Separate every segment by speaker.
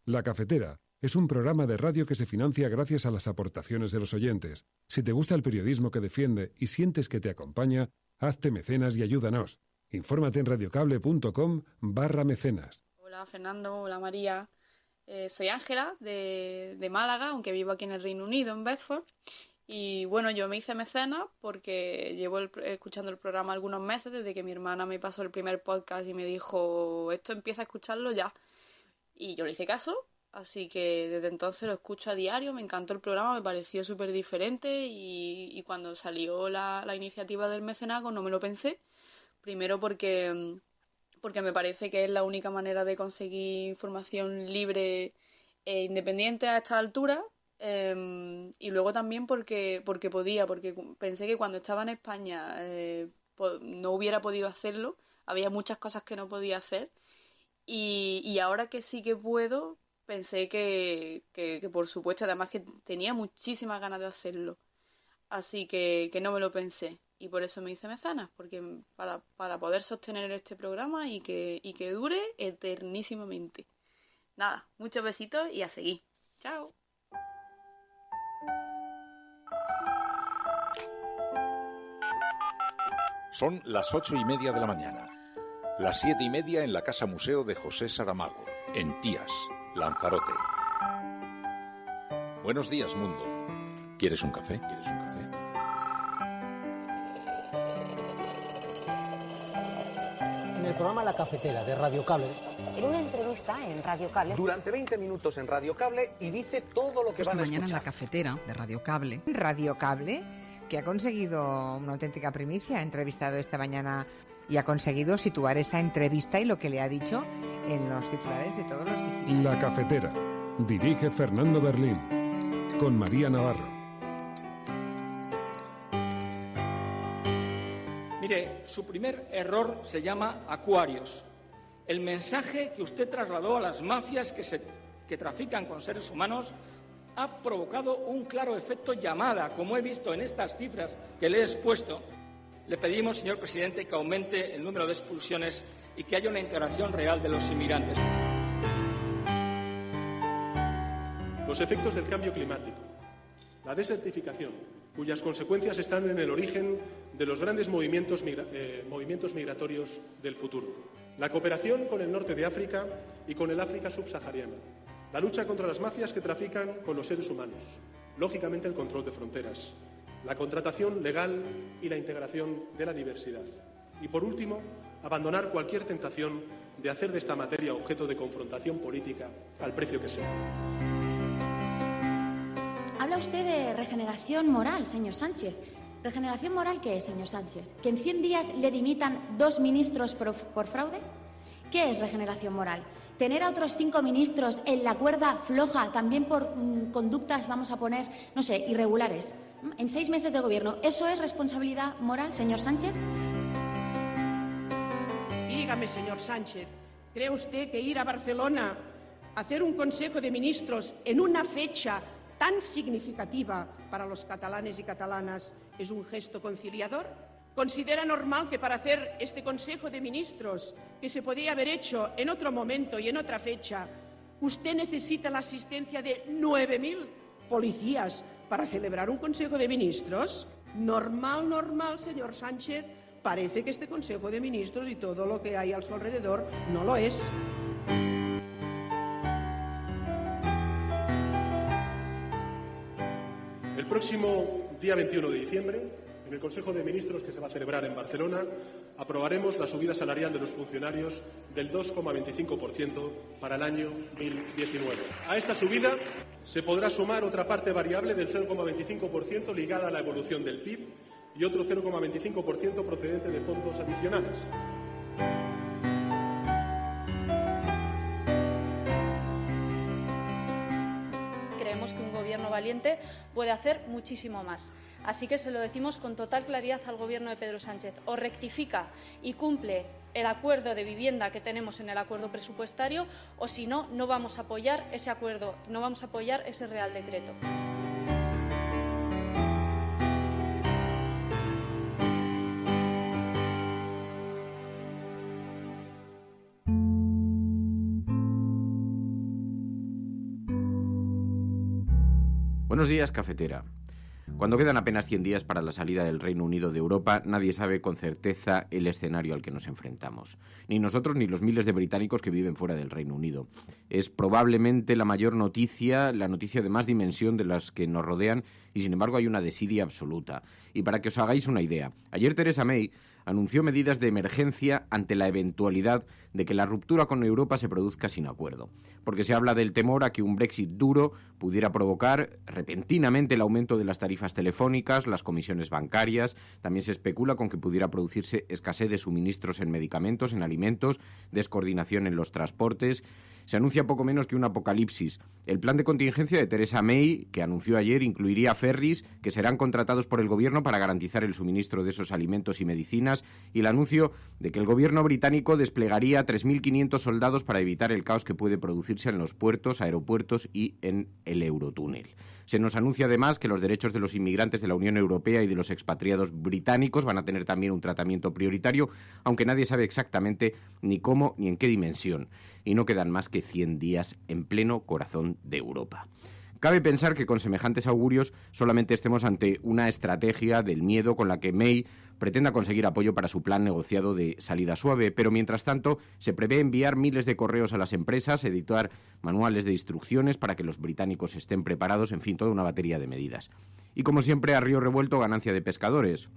Speaker 1: La Cafetera es un programa de radio que se financia gracias a las aportaciones de los oyentes. Si te gusta el periodismo que defiende y sientes que te acompaña, hazte mecenas y ayúdanos. Infórmate en radiocable.com/mecenas.
Speaker 2: Hola Fernando, hola María. Soy Ángela de Málaga, aunque vivo aquí en el Reino Unido, en Bedford. Y bueno, yo me hice mecenas porque llevo escuchando el programa algunos meses, desde que mi hermana me pasó el primer podcast y me dijo, esto empieza a escucharlo ya. Y yo le hice caso, así que desde entonces lo escucho a diario, me encantó el programa, me pareció súper diferente y cuando salió la iniciativa del mecenazgo no me lo pensé. Primero porque me parece que es la única manera de conseguir información libre e independiente a esta altura. Y luego también porque pensé que cuando estaba en España no hubiera podido hacerlo, había muchas cosas que no podía hacer y ahora que sí que puedo, pensé que por supuesto, además que tenía muchísimas ganas de hacerlo, así que no me lo pensé y por eso me hice mecenas, porque para poder sostener este programa y que dure eternísimamente. Nada, muchos besitos y a seguir. Chao.
Speaker 3: Son las 8:30 de la mañana. Las 7:30 en la Casa Museo de José Saramago, en Tías, Lanzarote. Buenos días, mundo. ¿Quieres un café? ¿Quieres un café?
Speaker 4: En el programa La Cafetera de Radio Cable.
Speaker 5: En una entrevista en Radio Cable.
Speaker 6: Durante 20 minutos en Radio Cable y dice todo lo que van a escuchar.
Speaker 7: Mañana en La Cafetera de Radio Cable.
Speaker 8: Radio Cable, que ha conseguido una auténtica primicia, ha entrevistado esta mañana y ha conseguido situar esa entrevista y lo que le ha dicho en los titulares de todos los vigilantes.
Speaker 1: La Cafetera. Dirige Fernando Berlín. Con María Navarro.
Speaker 9: Mire, su primer error se llama Acuarios. El mensaje que usted trasladó a las mafias que trafican con seres humanos ha provocado un claro efecto llamada, como he visto en estas cifras que le he expuesto. Le pedimos, señor presidente, que aumente el número de expulsiones y que haya una integración real de los inmigrantes.
Speaker 10: Los efectos del cambio climático, la desertificación, cuyas consecuencias están en el origen de los grandes movimientos migratorios del futuro, la cooperación con el norte de África y con el África subsahariana, la lucha contra las mafias que trafican con los seres humanos, lógicamente el control de fronteras, la contratación legal y la integración de la diversidad. Y, por último, abandonar cualquier tentación de hacer de esta materia objeto de confrontación política al precio que sea.
Speaker 11: Habla usted de regeneración moral, señor Sánchez. ¿Regeneración moral qué es, señor Sánchez? ¿Que en 100 días le dimitan 2 ministros por fraude? ¿Qué es regeneración moral? ¿Tener a otros 5 ministros en la cuerda floja también por conductas, vamos a poner, no sé, irregulares? En 6 meses de gobierno, ¿eso es responsabilidad moral, señor Sánchez?
Speaker 12: Dígame, señor Sánchez, ¿cree usted que ir a Barcelona a hacer un Consejo de Ministros en una fecha tan significativa para los catalanes y catalanas es un gesto conciliador? ¿Considera normal que para hacer este Consejo de Ministros, que se podría haber hecho en otro momento y en otra fecha, usted necesita la asistencia de 9.000 policías para celebrar un Consejo de Ministros? Normal, señor Sánchez, parece que este Consejo de Ministros y todo lo que hay a su alrededor no lo es.
Speaker 10: El próximo día 21 de diciembre, en el Consejo de Ministros que se va a celebrar en Barcelona, aprobaremos la subida salarial de los funcionarios del 2,25% para el año 2019. A esta subida se podrá sumar otra parte variable del 0,25% ligada a la evolución del PIB y otro 0,25% procedente de fondos adicionales.
Speaker 13: Creemos que un gobierno valiente puede hacer muchísimo más. Así que se lo decimos con total claridad al Gobierno de Pedro Sánchez. O rectifica y cumple el acuerdo de vivienda que tenemos en el acuerdo presupuestario, o si no, no vamos a apoyar ese acuerdo, no vamos a apoyar ese Real Decreto.
Speaker 14: Buenos días, cafetera. Cuando quedan apenas 100 días para la salida del Reino Unido de Europa, nadie sabe con certeza el escenario al que nos enfrentamos. Ni nosotros ni los miles de británicos que viven fuera del Reino Unido. Es probablemente la mayor noticia, la noticia de más dimensión de las que nos rodean, y sin embargo hay una desidia absoluta. Y para que os hagáis una idea, ayer Theresa May anunció medidas de emergencia ante la eventualidad de que la ruptura con Europa se produzca sin acuerdo, porque se habla del temor a que un Brexit duro pudiera provocar repentinamente el aumento de las tarifas telefónicas, las comisiones bancarias. También se especula con que pudiera producirse escasez de suministros en medicamentos, en alimentos, descoordinación en los transportes. Se anuncia poco menos que un apocalipsis. El plan de contingencia de Theresa May, que anunció ayer, incluiría ferries que serán contratados por el gobierno para garantizar el suministro de esos alimentos y medicinas, y el anuncio de que el gobierno británico desplegaría 3.500 soldados para evitar el caos que puede producirse en los puertos, aeropuertos y en el Eurotúnel. Se nos anuncia además que los derechos de los inmigrantes de la Unión Europea y de los expatriados británicos van a tener también un tratamiento prioritario, aunque nadie sabe exactamente ni cómo ni en qué dimensión. Y no quedan más que 100 días en pleno corazón de Europa. Cabe pensar que con semejantes augurios solamente estemos ante una estrategia del miedo con la que May pretenda conseguir apoyo para su plan negociado de salida suave, pero mientras tanto se prevé enviar miles de correos a las empresas, editar manuales de instrucciones para que los británicos estén preparados, en fin, toda una batería de medidas. Y como siempre, a río revuelto, ganancia de pescadores.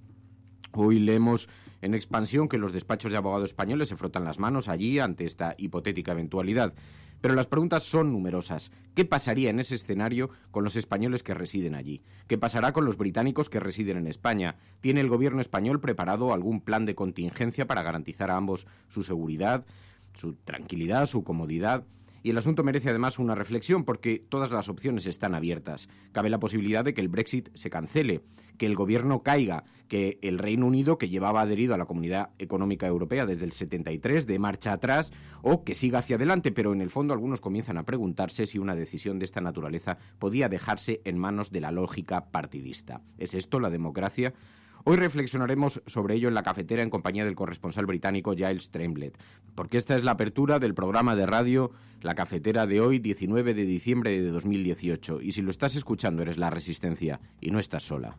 Speaker 14: Hoy leemos en Expansión que los despachos de abogados españoles se frotan las manos allí ante esta hipotética eventualidad. Pero las preguntas son numerosas. ¿Qué pasaría en ese escenario con los españoles que residen allí? ¿Qué pasará con los británicos que residen en España? ¿Tiene el gobierno español preparado algún plan de contingencia para garantizar a ambos su seguridad, su tranquilidad, su comodidad? Y el asunto merece además una reflexión porque todas las opciones están abiertas. Cabe la posibilidad de que el Brexit se cancele, que el gobierno caiga, que el Reino Unido, que llevaba adherido a la Comunidad Económica Europea desde el 73, dé marcha atrás o que siga hacia adelante, pero en el fondo algunos comienzan a preguntarse si una decisión de esta naturaleza podía dejarse en manos de la lógica partidista. ¿Es esto la democracia? Hoy reflexionaremos sobre ello en la cafetera en compañía del corresponsal británico Giles Tremblett, porque esta es la apertura del programa de radio La Cafetera de hoy, 19 de diciembre de 2018. Y si lo estás escuchando, eres La Resistencia y no estás sola.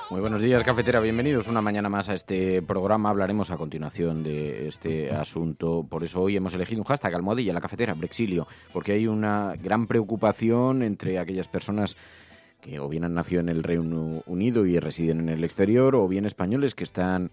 Speaker 14: Buenos días, cafetera, bienvenidos una mañana más a este programa. Hablaremos a continuación de este asunto. Por eso hoy hemos elegido un hashtag, almohadilla, la cafetera, Brexilio, porque hay una gran preocupación entre aquellas personas que o bien han nacido en el Reino Unido y residen en el exterior, o bien españoles que están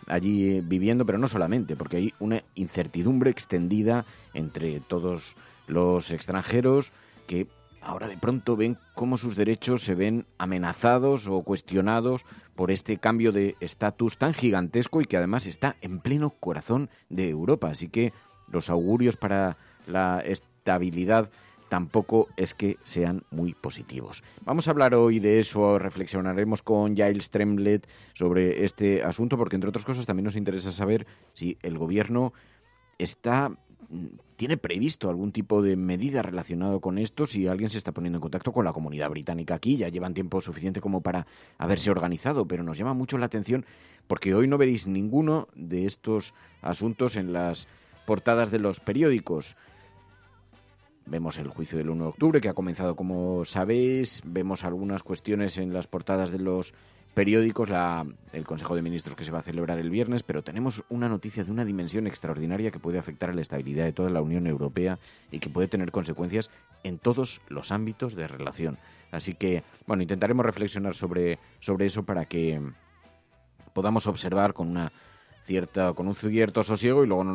Speaker 14: allí viviendo, pero no solamente, porque hay una incertidumbre extendida entre todos los extranjeros que ahora de pronto ven cómo sus derechos se ven amenazados o cuestionados por este cambio de estatus tan gigantesco y que además está en pleno corazón de Europa. Así que los augurios para la estabilidad tampoco es que sean muy positivos. Vamos a hablar hoy de eso, reflexionaremos con Giles Tremblett sobre este asunto, porque entre otras cosas también nos interesa saber si el gobierno tiene previsto algún tipo de medida relacionado con esto, si alguien se está poniendo en contacto con la comunidad británica aquí. Ya llevan tiempo suficiente como para haberse organizado, pero nos llama mucho la atención porque hoy no veréis ninguno de estos asuntos en las portadas de los periódicos. Vemos el juicio del 1 de octubre, que ha comenzado, como sabéis. Vemos algunas cuestiones en las portadas de los periódicos, el Consejo de Ministros que se va a celebrar el viernes, pero tenemos una noticia de una dimensión extraordinaria que puede afectar a la estabilidad de toda la Unión Europea y que puede tener consecuencias en todos los ámbitos de relación. Así que, bueno, intentaremos reflexionar sobre eso para que podamos observar con un cierto sosiego y luego no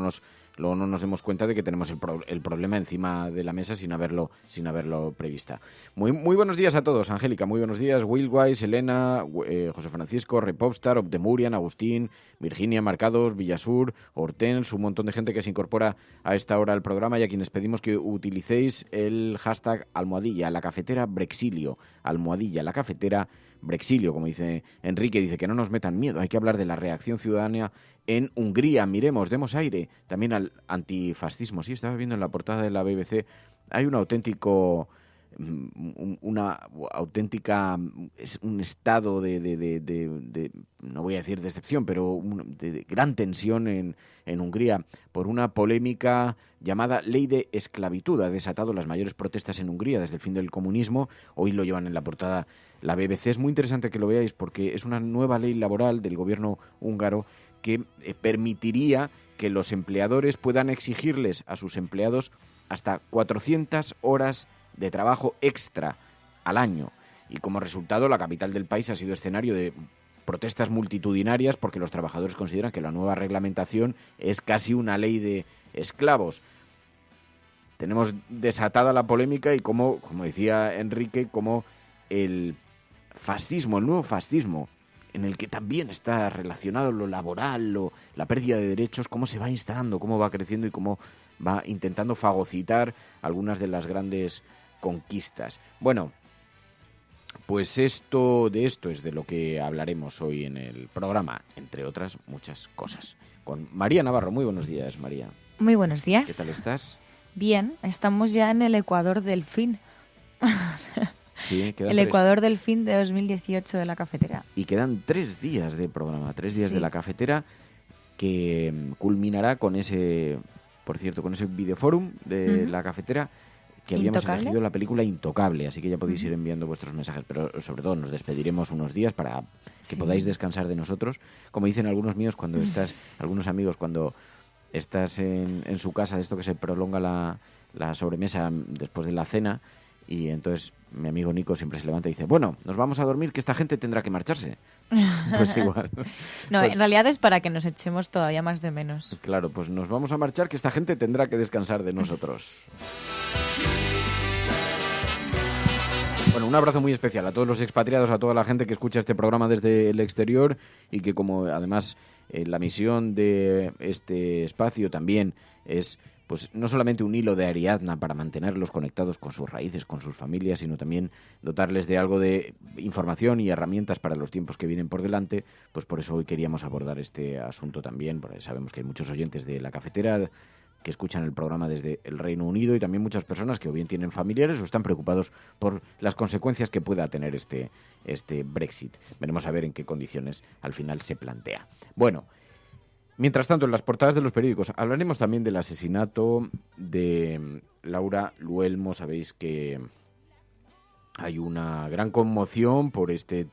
Speaker 14: nos demos cuenta de que tenemos el problema encima de la mesa sin haberlo prevista. Muy buenos días a todos, Angélica, muy buenos días, Will Wise, Elena, José Francisco, Repopstar, Optemurian, Agustín, Virginia, Marcados, Villasur, Hortens, un montón de gente que se incorpora a esta hora al programa y a quienes pedimos que utilicéis el hashtag almohadilla, la cafetera Brexilio, almohadilla, la cafetera brexilio, como dice Enrique, dice que no nos metan miedo, hay que hablar de la reacción ciudadana en Hungría. Miremos, demos aire también al antifascismo. Sí, estaba viendo en la portada de la BBC, hay un estado de no voy a decir decepción, pero de gran tensión en Hungría por una polémica llamada Ley de Esclavitud. Ha desatado las mayores protestas en Hungría desde el fin del comunismo. Hoy lo llevan en la portada la BBC. Es muy interesante que lo veáis porque es una nueva ley laboral del gobierno húngaro que permitiría que los empleadores puedan exigirles a sus empleados hasta 400 horas de trabajo extra al año. Y como resultado, la capital del país ha sido escenario de protestas multitudinarias porque los trabajadores consideran que la nueva reglamentación es casi una ley de esclavos. Tenemos desatada la polémica y como decía Enrique, como el fascismo, el nuevo fascismo, en el que también está relacionado lo laboral, la pérdida de derechos, cómo se va instalando, cómo va creciendo y cómo va intentando fagocitar algunas de las grandes conquistas. Bueno, pues de esto es de lo que hablaremos hoy en el programa, entre otras muchas cosas. Con María Navarro. Muy buenos días, María.
Speaker 15: Muy buenos días.
Speaker 14: ¿Qué tal estás?
Speaker 15: Bien, estamos ya en el Ecuador del fin.
Speaker 14: Sí, quedan
Speaker 15: el Ecuador del fin de 2018 de la cafetera.
Speaker 14: Y quedan 3 días de programa, 3 días
Speaker 15: Sí.
Speaker 14: de la cafetera, que culminará con ese, por cierto, con ese videoforum de la cafetera, que habíamos
Speaker 15: Intocable.
Speaker 14: elegido la película Intocable, así que ya podéis ir enviando vuestros mensajes, pero sobre todo nos despediremos unos días para que podáis descansar de nosotros. Como dicen algunos míos cuando estás, algunos amigos, cuando estás en su casa, de esto que se prolonga la sobremesa después de la cena, y entonces mi amigo Nico siempre se levanta y dice, bueno, nos vamos a dormir, que esta gente tendrá que marcharse. Pues igual.
Speaker 15: No,
Speaker 14: Pues,
Speaker 15: en realidad es para que nos echemos todavía más de menos.
Speaker 14: claro, pues nos vamos a marchar, que esta gente tendrá que descansar de nosotros. Bueno, un abrazo muy especial a todos los expatriados, a toda la gente que escucha este programa desde el exterior y que, como además la misión de este espacio también es, pues, no solamente un hilo de Ariadna para mantenerlos conectados con sus raíces, con sus familias, sino también dotarles de algo de información y herramientas para los tiempos que vienen por delante. Pues por eso hoy queríamos abordar este asunto también, porque sabemos que hay muchos oyentes de la cafetera que escuchan el programa desde el Reino Unido y también muchas personas que o bien tienen familiares o están preocupados por las consecuencias que pueda tener este Brexit. Veremos a ver en qué condiciones al final se plantea. Bueno, mientras tanto, en las portadas de los periódicos hablaremos también del asesinato de Laura Luelmo. Sabéis que hay una gran conmoción por esta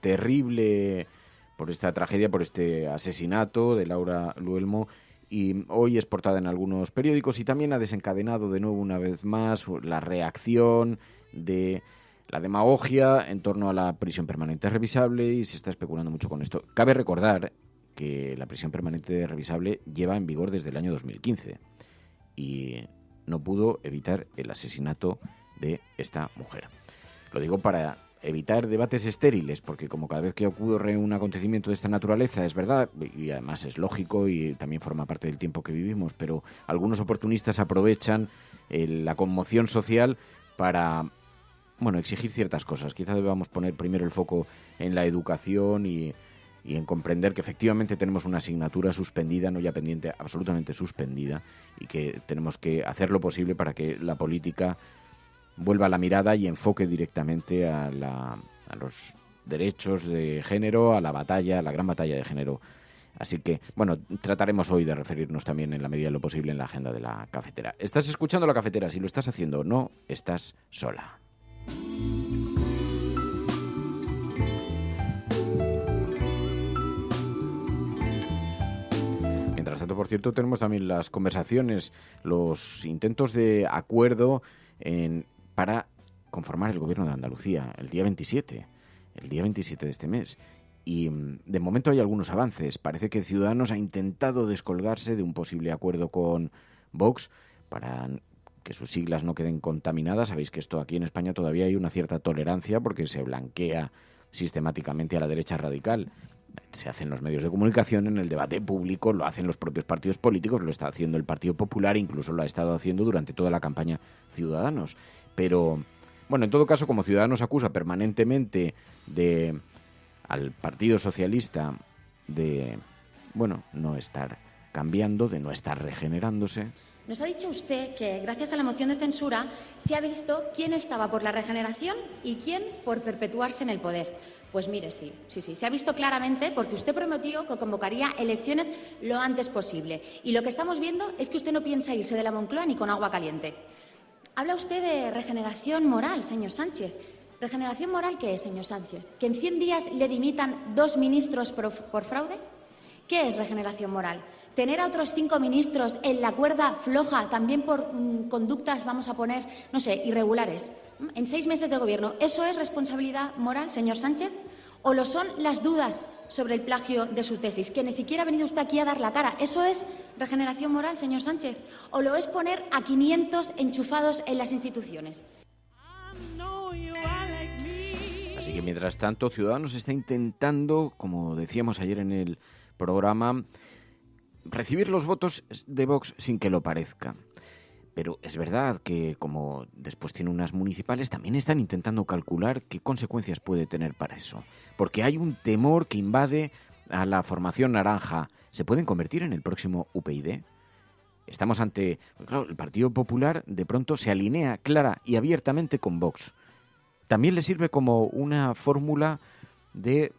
Speaker 14: tragedia, por este asesinato de Laura Luelmo. Y hoy es portada en algunos periódicos y también ha desencadenado de nuevo una vez más la reacción de la demagogia en torno a la prisión permanente revisable y se está especulando mucho con esto. Cabe recordar que la prisión permanente revisable lleva en vigor desde el año 2015 y no pudo evitar el asesinato de esta mujer. Lo digo para evitar debates estériles, porque como cada vez que ocurre un acontecimiento de esta naturaleza, es verdad, y además es lógico y también forma parte del tiempo que vivimos, pero algunos oportunistas aprovechan la conmoción social para, bueno, exigir ciertas cosas. Quizá debamos poner primero el foco en la educación y en comprender que efectivamente tenemos una asignatura suspendida, no ya pendiente, absolutamente suspendida, y que tenemos que hacer lo posible para que la política vuelva la mirada y enfoque directamente a los derechos de género, a la gran batalla de género. Así que, bueno, trataremos hoy de referirnos también en la medida de lo posible en la agenda de la cafetera. ¿Estás escuchando la cafetera? Si lo estás haciendo, no estás sola. Mientras tanto, por cierto, tenemos también las conversaciones, los intentos de acuerdo para conformar el gobierno de Andalucía el día 27 de este mes. Y de momento hay algunos avances. Parece que Ciudadanos ha intentado descolgarse de un posible acuerdo con Vox para que sus siglas no queden contaminadas. Sabéis que esto aquí en España todavía hay una cierta tolerancia porque se blanquea sistemáticamente a la derecha radical. Se hace en los medios de comunicación, en el debate público, lo hacen los propios partidos políticos, lo está haciendo el Partido Popular, incluso lo ha estado haciendo durante toda la campaña Ciudadanos. Pero, bueno, en todo caso, como Ciudadanos acusa permanentemente de al Partido Socialista de, bueno, no estar cambiando, de no estar regenerándose.
Speaker 11: Nos ha dicho usted que gracias a la moción de censura se ha visto quién estaba por la regeneración y quién por perpetuarse en el poder. Pues mire, sí, se ha visto claramente porque usted prometió que convocaría elecciones lo antes posible. Y lo que estamos viendo es que usted no piensa irse de la Moncloa ni con agua caliente. Habla usted de regeneración moral, señor Sánchez. ¿Regeneración moral qué es, señor Sánchez? ¿Que en 100 días le dimitan 2 ministros por fraude? ¿Qué es regeneración moral? ¿Tener a otros 5 ministros en la cuerda floja también por conductas, vamos a poner, no sé, irregulares? En 6 meses de gobierno, ¿eso es responsabilidad moral, señor Sánchez? ¿O lo son las dudas sobre el plagio de su tesis, que ni siquiera ha venido usted aquí a dar la cara? ¿Eso es regeneración moral, señor Sánchez? ¿O lo es poner a 500 enchufados en las instituciones?
Speaker 14: Así que, mientras tanto, Ciudadanos está intentando, como decíamos ayer en el programa, recibir los votos de Vox sin que lo parezca. Pero es verdad que, como después tiene unas municipales, también están intentando calcular qué consecuencias puede tener para eso. Porque hay un temor que invade a la formación naranja. ¿Se pueden convertir en el próximo UPyD? Estamos ante... Claro, el Partido Popular de pronto se alinea clara y abiertamente con Vox. También le sirve como una fórmula de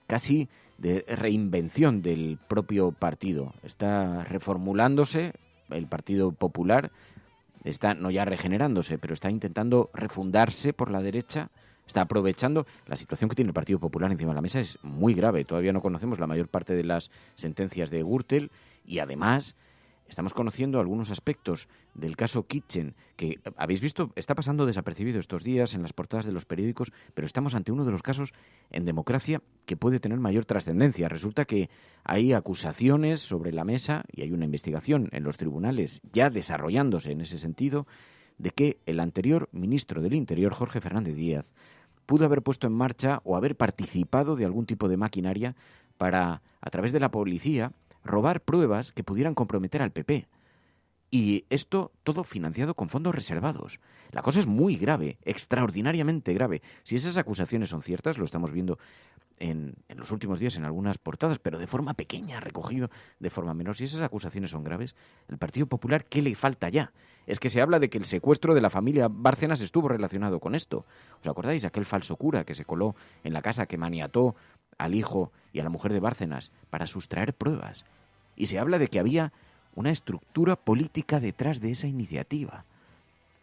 Speaker 14: casi de reinvención del propio partido. Está reformulándose el Partido Popular, está no ya regenerándose, pero está intentando refundarse por la derecha, está aprovechando la situación que tiene el Partido Popular encima de la mesa. Es muy grave, todavía no conocemos la mayor parte de las sentencias de Gürtel y además estamos conociendo algunos aspectos del caso Kitchen, que habéis visto, está pasando desapercibido estos días en las portadas de los periódicos, pero estamos ante uno de los casos en democracia que puede tener mayor trascendencia. Resulta que hay acusaciones sobre la mesa y hay una investigación en los tribunales ya desarrollándose en ese sentido de que el anterior ministro del Interior, Jorge Fernández Díaz, pudo haber puesto en marcha o haber participado de algún tipo de maquinaria para, a través de la policía, robar pruebas que pudieran comprometer al PP. Y esto todo financiado con fondos reservados. La cosa es muy grave, extraordinariamente grave. Si esas acusaciones son ciertas, lo estamos viendo en los últimos días en algunas portadas, pero de forma pequeña, recogido de forma menor. Si esas acusaciones son graves, el Partido Popular, ¿qué le falta ya? Es que se habla de que el secuestro de la familia Bárcenas estuvo relacionado con esto. ¿Os acordáis? Aquel falso cura que se coló en la casa, que maniató al hijo y a la mujer de Bárcenas para sustraer pruebas. Y se habla de que había una estructura política detrás de esa iniciativa,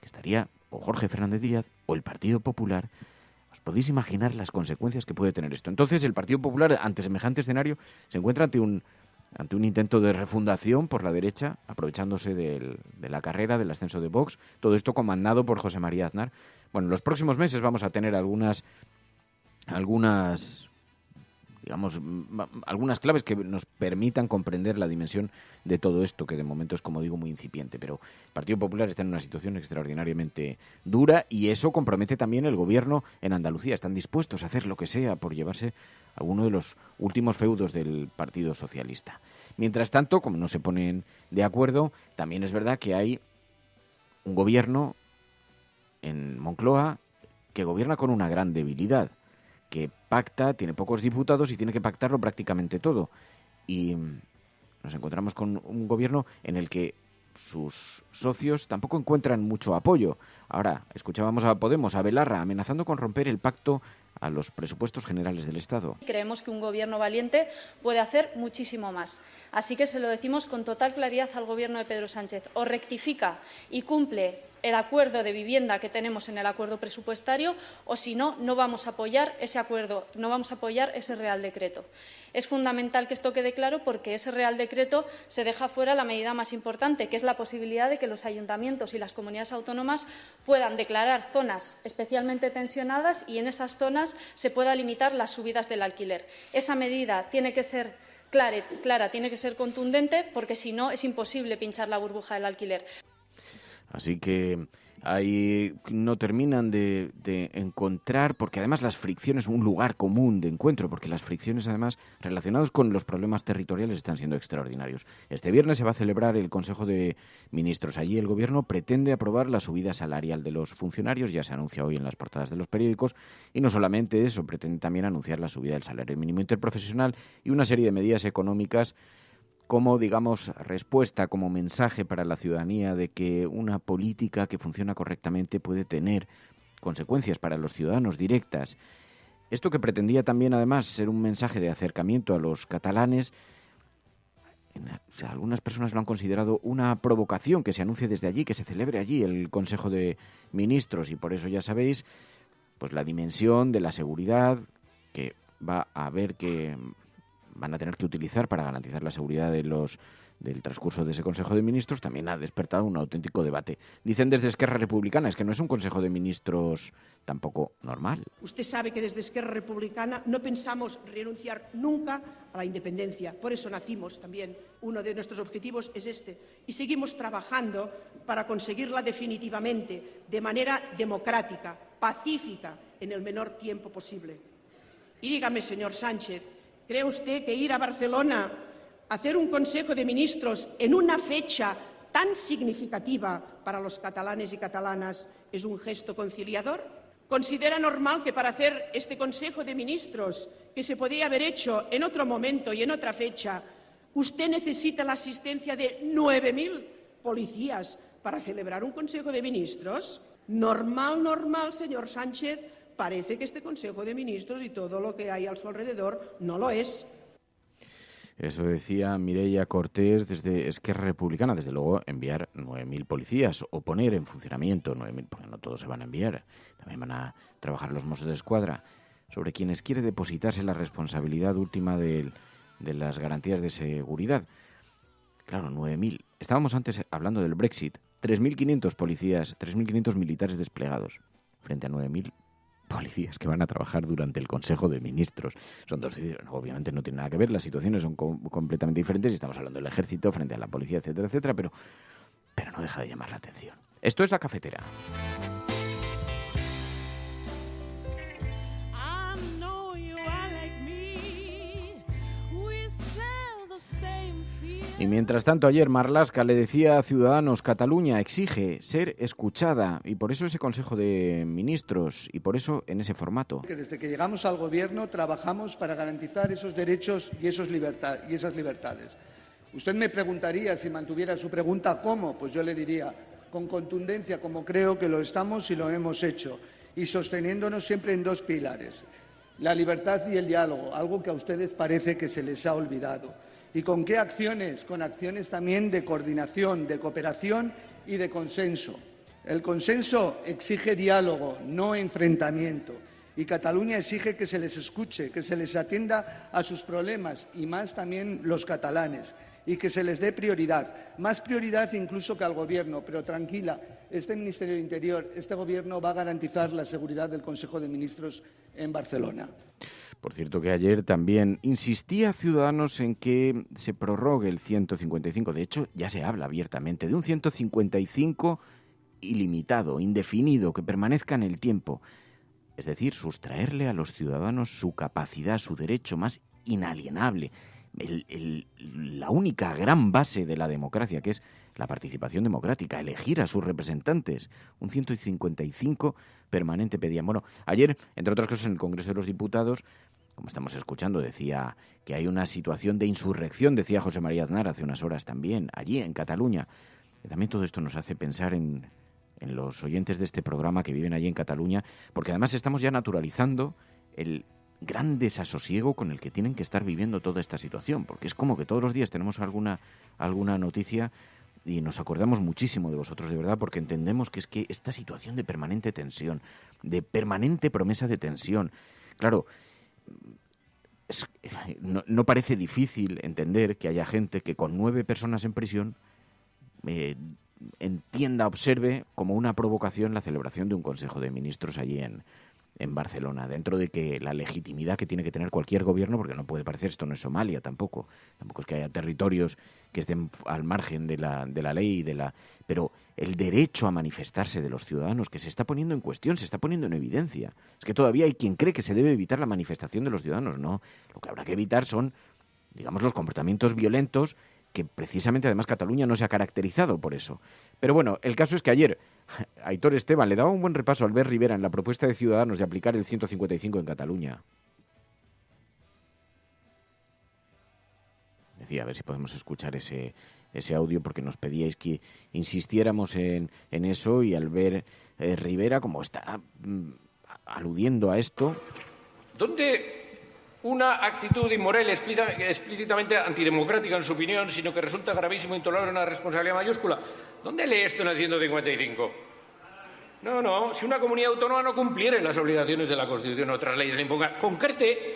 Speaker 14: que estaría o Jorge Fernández Díaz o el Partido Popular. ¿Os podéis imaginar las consecuencias que puede tener esto? Entonces, el Partido Popular, ante semejante escenario, se encuentra ante un intento de refundación por la derecha, aprovechándose de la carrera, del ascenso de Vox, todo esto comandado por José María Aznar. Bueno, en los próximos meses vamos a tener algunas claves que nos permitan comprender la dimensión de todo esto, que de momento es, como digo, muy incipiente. Pero el Partido Popular está en una situación extraordinariamente dura y eso compromete también el gobierno en Andalucía. Están dispuestos a hacer lo que sea por llevarse a uno de los últimos feudos del Partido Socialista. Mientras tanto, como no se ponen de acuerdo, también es verdad que hay un gobierno en Moncloa que gobierna con una gran debilidad, que pacta, tiene pocos diputados y tiene que pactarlo prácticamente todo. Y nos encontramos con un gobierno en el que sus socios tampoco encuentran mucho apoyo. Ahora, escuchábamos a Podemos, a Belarra, amenazando con romper el pacto a los presupuestos generales del Estado.
Speaker 13: Creemos que un gobierno valiente puede hacer muchísimo más. Así que se lo decimos con total claridad al gobierno de Pedro Sánchez. O rectifica y cumple el acuerdo de vivienda que tenemos en el acuerdo presupuestario, o si no, no vamos a apoyar ese acuerdo, no vamos a apoyar ese Real Decreto. Es fundamental que esto quede claro porque ese Real Decreto se deja fuera la medida más importante, que es la posibilidad de que los ayuntamientos y las comunidades autónomas puedan declarar zonas especialmente tensionadas y en esas zonas se pueda limitar las subidas del alquiler. Esa medida tiene que ser clara, tiene que ser contundente, porque si no es imposible pinchar la burbuja del alquiler.
Speaker 14: Así que ahí no terminan de encontrar, porque además las fricciones, un lugar común de encuentro, porque las fricciones además relacionadas con los problemas territoriales están siendo extraordinarios. Este viernes se va a celebrar el Consejo de Ministros. Allí el Gobierno pretende aprobar la subida salarial de los funcionarios, ya se anuncia hoy en las portadas de los periódicos, y no solamente eso, pretende también anunciar la subida del salario mínimo interprofesional y una serie de medidas económicas como, digamos, respuesta, como mensaje para la ciudadanía de que una política que funciona correctamente puede tener consecuencias para los ciudadanos directas. Esto que pretendía también, además, ser un mensaje de acercamiento a los catalanes, algunas personas lo han considerado una provocación que se anuncie desde allí, que se celebre allí el Consejo de Ministros, y por eso ya sabéis, pues la dimensión de la seguridad que va a haber que van a tener que utilizar para garantizar la seguridad del transcurso de ese Consejo de Ministros también ha despertado un auténtico debate. Dicen desde Esquerra Republicana, es que no es un Consejo de Ministros tampoco normal.
Speaker 12: Usted sabe que desde Esquerra Republicana no pensamos renunciar nunca a la independencia. Por eso nacimos también. Uno de nuestros objetivos es este. Y seguimos trabajando para conseguirla definitivamente, de manera democrática, pacífica, en el menor tiempo posible. Y dígame, señor Sánchez, ¿cree usted que ir a Barcelona a hacer un Consejo de Ministros en una fecha tan significativa para los catalanes y catalanas es un gesto conciliador? ¿Considera normal que para hacer este Consejo de Ministros, que se podría haber hecho en otro momento y en otra fecha, usted necesita la asistencia de 9.000 policías para celebrar un Consejo de Ministros? Normal, señor Sánchez. Parece que este Consejo de Ministros y todo lo que hay a su alrededor no lo es.
Speaker 14: Eso decía Mireia Cortés desde Esquerra Republicana. Desde luego, enviar 9.000 policías o poner en funcionamiento 9.000, porque no todos se van a enviar. También van a trabajar los Mossos de Escuadra, sobre quienes quiere depositarse la responsabilidad última de las garantías de seguridad. Claro, 9.000. Estábamos antes hablando del Brexit. 3.500 policías, 3.500 militares desplegados frente a 9.000 policías que van a trabajar durante el Consejo de Ministros. Son dos, obviamente no tiene nada que ver, las situaciones son completamente diferentes y estamos hablando del ejército frente a la policía, etcétera, etcétera, pero no deja de llamar la atención. Esto es La Cafetera. Y mientras tanto, ayer Marlaska le decía a Ciudadanos, Cataluña exige ser escuchada, y por eso ese Consejo de Ministros, y por eso en ese formato.
Speaker 16: Que desde que llegamos al Gobierno trabajamos para garantizar esos derechos y esas libertades. Usted me preguntaría, si mantuviera su pregunta, ¿cómo? Pues yo le diría, con contundencia, como creo que lo estamos y lo hemos hecho, y sosteniéndonos siempre en dos pilares, la libertad y el diálogo, algo que a ustedes parece que se les ha olvidado. ¿Y con qué acciones? Con acciones también de coordinación, de cooperación y de consenso. El consenso exige diálogo, no enfrentamiento. Y Cataluña exige que se les escuche, que se les atienda a sus problemas, y más también los catalanes, y que se les dé prioridad. Más prioridad incluso que al Gobierno, pero tranquila, este Ministerio del Interior, este Gobierno va a garantizar la seguridad del Consejo de Ministros en Barcelona.
Speaker 14: Por cierto que ayer también insistía Ciudadanos en que se prorrogue el 155. De hecho, ya se habla abiertamente de un 155 ilimitado, indefinido, que permanezca en el tiempo. Es decir, sustraerle a los ciudadanos su capacidad, su derecho más inalienable, la única gran base de la democracia, que es la participación democrática, elegir a sus representantes. Un 155 permanente pedían. Bueno, ayer, entre otras cosas, en el Congreso de los Diputados, como estamos escuchando, decía que hay una situación de insurrección, decía José María Aznar hace unas horas también, allí en Cataluña. Y también todo esto nos hace pensar en los oyentes de este programa que viven allí en Cataluña, porque además estamos ya naturalizando el gran desasosiego con el que tienen que estar viviendo toda esta situación, porque es como que todos los días tenemos alguna noticia y nos acordamos muchísimo de vosotros, de verdad, porque entendemos que es que esta situación de permanente tensión, de permanente promesa de tensión, claro, no parece difícil entender que haya gente que con 9 personas en prisión entienda, observe como una provocación la celebración de un Consejo de Ministros allí en Barcelona, dentro de que la legitimidad que tiene que tener cualquier gobierno, porque no puede parecer, esto no es Somalia tampoco es que haya territorios que estén al margen de la ley, pero el derecho a manifestarse de los ciudadanos, que se está poniendo en cuestión, se está poniendo en evidencia. Es que todavía hay quien cree que se debe evitar la manifestación de los ciudadanos. No, lo que habrá que evitar son, digamos, los comportamientos violentos, que precisamente además Cataluña no se ha caracterizado por eso. Pero bueno, el caso es que ayer Aitor Esteban le daba un buen repaso a Albert Rivera en la propuesta de Ciudadanos de aplicar el 155 en Cataluña. Decía, a ver si podemos escuchar ese audio, porque nos pedíais que insistiéramos en eso, y Albert Rivera, como está aludiendo a esto...
Speaker 9: ¿Dónde una actitud inmoral explícitamente antidemocrática en su opinión, sino que resulta gravísimo e intolerable una responsabilidad mayúscula? ¿Dónde lee esto en el 155? No, si una comunidad autónoma no cumpliera las obligaciones de la Constitución o otras leyes le impongan, concrete,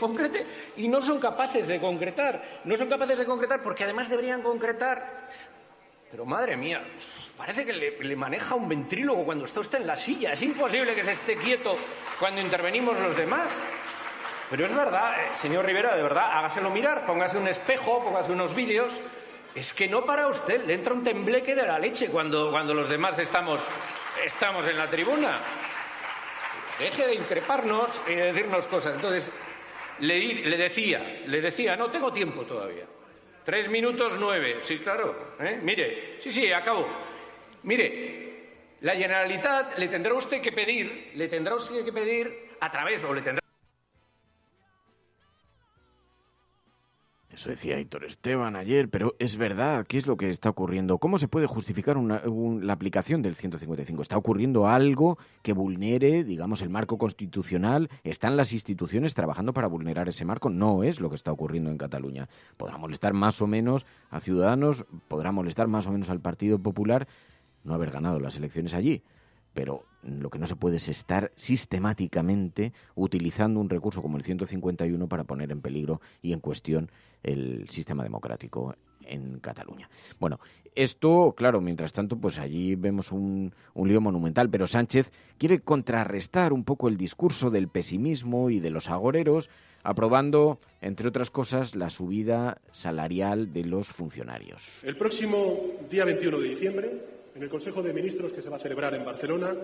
Speaker 9: y no son capaces de concretar. No son capaces de concretar porque además deberían concretar. Pero madre mía, parece que le maneja un ventrílogo cuando está usted en la silla. Es imposible que se esté quieto cuando intervenimos los demás. Pero es verdad, señor Rivera, de verdad, hágaselo mirar, póngase un espejo, póngase unos vídeos. Es que no para usted, le entra un tembleque de la leche cuando los demás estamos en la tribuna. Deje de increparnos y de decirnos cosas. Entonces, le decía, no tengo tiempo todavía. 3 minutos 9, sí, claro. Mire, sí, acabo. Mire, la Generalitat le tendrá usted que pedir a través, o le tendrá...
Speaker 14: Eso decía Aitor Esteban ayer, pero es verdad, ¿qué es lo que está ocurriendo? ¿Cómo se puede justificar la aplicación del 155? ¿Está ocurriendo algo que vulnere, digamos, el marco constitucional? ¿Están las instituciones trabajando para vulnerar ese marco? No es lo que está ocurriendo en Cataluña. Podrá molestar más o menos a Ciudadanos, podrá molestar más o menos al Partido Popular no haber ganado las elecciones allí. Pero lo que no se puede es estar sistemáticamente utilizando un recurso como el 151 para poner en peligro y en cuestión el sistema democrático en Cataluña. Bueno, esto, claro, mientras tanto, pues allí vemos un lío monumental, pero Sánchez quiere contrarrestar un poco el discurso del pesimismo y de los agoreros, aprobando, entre otras cosas, la subida salarial de los funcionarios.
Speaker 10: El próximo día 21 de diciembre, en el Consejo de Ministros que se va a celebrar en Barcelona,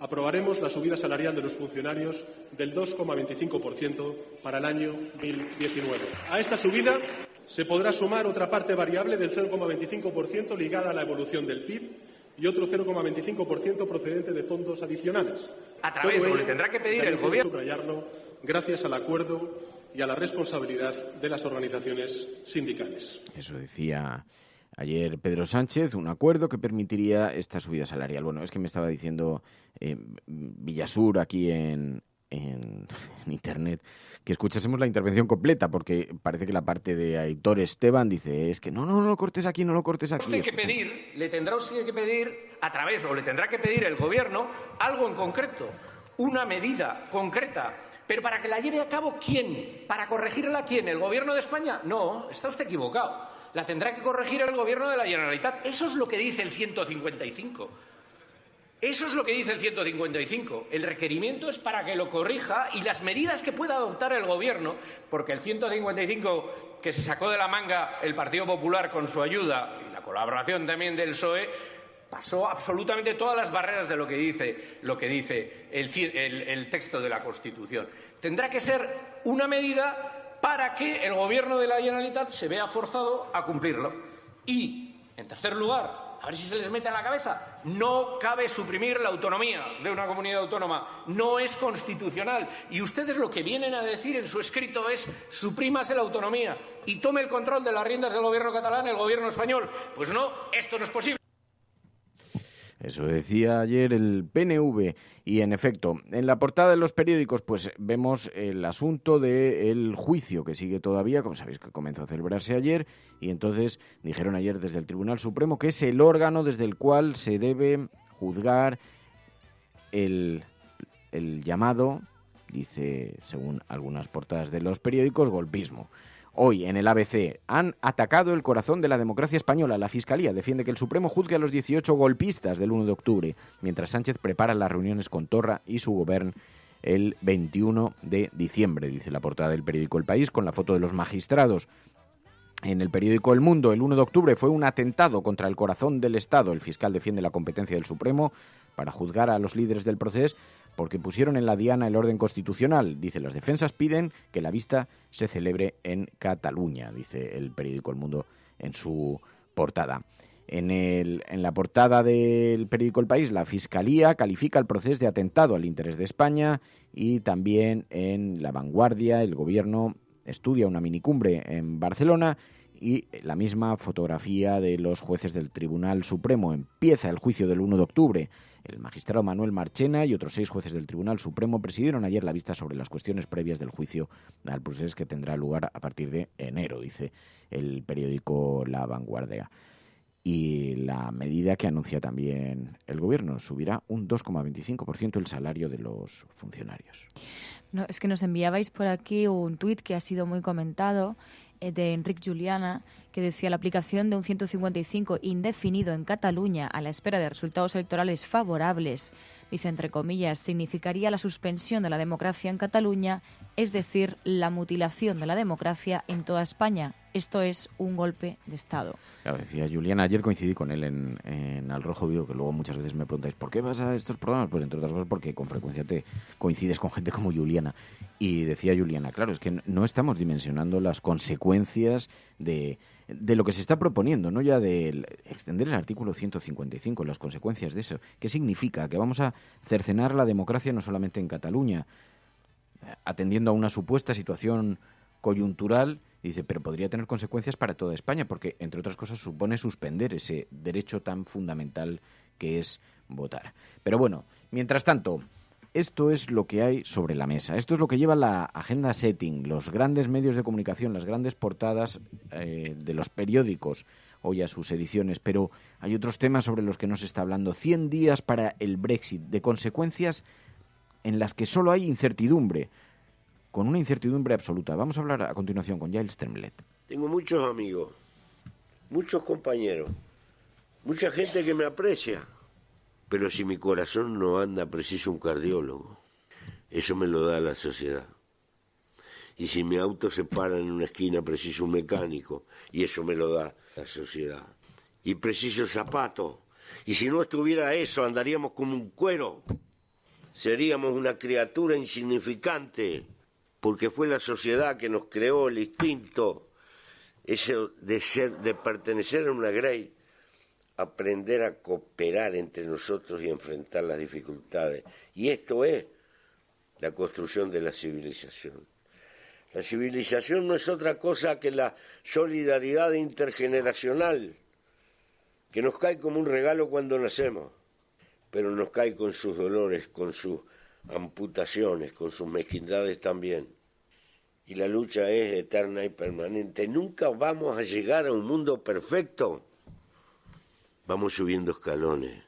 Speaker 10: aprobaremos la subida salarial de los funcionarios del 2,25% para el año 2019. A esta subida se podrá sumar otra parte variable del 0,25% ligada a la evolución del PIB y otro 0,25% procedente de fondos adicionales.
Speaker 9: A través, o le tendrá que pedir el Gobierno.
Speaker 10: Subrayarlo, gracias al acuerdo y a la responsabilidad de las organizaciones sindicales.
Speaker 14: Eso decía ayer Pedro Sánchez, un acuerdo que permitiría esta subida salarial. Bueno, es que me estaba diciendo Villasur aquí en Internet que escuchásemos la intervención completa, porque parece que la parte de Aitor Esteban dice, es que no lo cortes aquí, no lo cortes aquí.
Speaker 9: Le tendrá usted que pedir a través, o le tendrá que pedir el Gobierno, algo en concreto, una medida concreta. Pero para que la lleve a cabo, ¿quién? ¿Para corregirla quién? ¿El Gobierno de España? No, está usted equivocado. La tendrá que corregir el Gobierno de la Generalitat. Eso es lo que dice el 155. Eso es lo que dice el 155. El requerimiento es para que lo corrija y las medidas que pueda adoptar el Gobierno, porque el 155 que se sacó de la manga el Partido Popular con su ayuda y la colaboración también del PSOE, pasó absolutamente todas las barreras de lo que dice el texto de la Constitución. Tendrá que ser una medida para que el Gobierno de la Generalitat se vea forzado a cumplirlo. Y, en tercer lugar, a ver si se les mete en la cabeza, no cabe suprimir la autonomía de una comunidad autónoma, no es constitucional. Y ustedes lo que vienen a decir en su escrito es suprímase la autonomía y tome el control de las riendas del Gobierno catalán el Gobierno español. Pues no, esto no es posible.
Speaker 14: Eso decía ayer el PNV y, en efecto, en la portada de los periódicos pues vemos el asunto del juicio que sigue todavía, como sabéis que comenzó a celebrarse ayer, y entonces dijeron ayer desde el Tribunal Supremo que es el órgano desde el cual se debe juzgar el llamado, dice según algunas portadas de los periódicos, golpismo. Hoy, en el ABC, han atacado el corazón de la democracia española. La Fiscalía defiende que el Supremo juzgue a los 18 golpistas del 1 de octubre, mientras Sánchez prepara las reuniones con Torra y su gobierno el 21 de diciembre, dice la portada del periódico El País, con la foto de los magistrados. En el periódico El Mundo, el 1 de octubre fue un atentado contra el corazón del Estado. El fiscal defiende la competencia del Supremo para juzgar a los líderes del proceso porque pusieron en la diana el orden constitucional. Dice, las defensas piden que la vista se celebre en Cataluña, dice el periódico El Mundo en su portada. En la portada del periódico El País, la Fiscalía califica el proceso de atentado al interés de España, y también en La Vanguardia el Gobierno estudia una minicumbre en Barcelona y la misma fotografía de los jueces del Tribunal Supremo. Empieza el juicio del 1 de octubre. El magistrado Manuel Marchena y otros 6 jueces del Tribunal Supremo presidieron ayer la vista sobre las cuestiones previas del juicio al procés que tendrá lugar a partir de enero, dice el periódico La Vanguardia. Y la medida que anuncia también el Gobierno, subirá un 2,25% el salario de los funcionarios.
Speaker 15: No, es que nos enviabais por aquí un tuit que ha sido muy comentado de Enric Juliana, que decía: la aplicación de un 155 indefinido en Cataluña a la espera de resultados electorales favorables, dice entre comillas, significaría la suspensión de la democracia en Cataluña, es decir, la mutilación de la democracia en toda España. Esto es un golpe de Estado.
Speaker 14: Claro, decía Juliana, ayer coincidí con él en Al Rojo Vivo, que luego muchas veces me preguntáis, ¿por qué vas a estos programas? Pues entre otras cosas porque con frecuencia te coincides con gente como Juliana. Y decía Juliana, claro, es que no estamos dimensionando las consecuencias de lo que se está proponiendo, no ya de extender el artículo 155, las consecuencias de eso. ¿Qué significa? Que vamos a cercenar la democracia no solamente en Cataluña, atendiendo a una supuesta situación coyuntural. Dice, pero podría tener consecuencias para toda España, porque, entre otras cosas, supone suspender ese derecho tan fundamental que es votar. Pero bueno, mientras tanto, esto es lo que hay sobre la mesa. Esto es lo que lleva la agenda setting, los grandes medios de comunicación, las grandes portadas de los periódicos hoy a sus ediciones. Pero hay otros temas sobre los que no se está hablando. 100 días para el Brexit, de consecuencias en las que solo hay incertidumbre, con una incertidumbre absoluta. Vamos a hablar a continuación con Giles Tremlett.
Speaker 17: Tengo muchos amigos, muchos compañeros, mucha gente que me aprecia, pero si mi corazón no anda, preciso un cardiólogo. Eso me lo da la sociedad. Y si mi auto se para en una esquina, preciso un mecánico, y eso me lo da la sociedad. Y preciso zapatos, y si no estuviera eso, andaríamos como un cuero. Seríamos una criatura insignificante, porque fue la sociedad que nos creó el instinto, ese de pertenecer a una grey, aprender a cooperar entre nosotros y enfrentar las dificultades. Y esto es la construcción de la civilización. La civilización no es otra cosa que la solidaridad intergeneracional, que nos cae como un regalo cuando nacemos, pero nos cae con sus dolores, con sus amputaciones, con sus mezquindades también. Y la lucha es eterna y permanente. Nunca vamos a llegar a un mundo perfecto. Vamos subiendo escalones.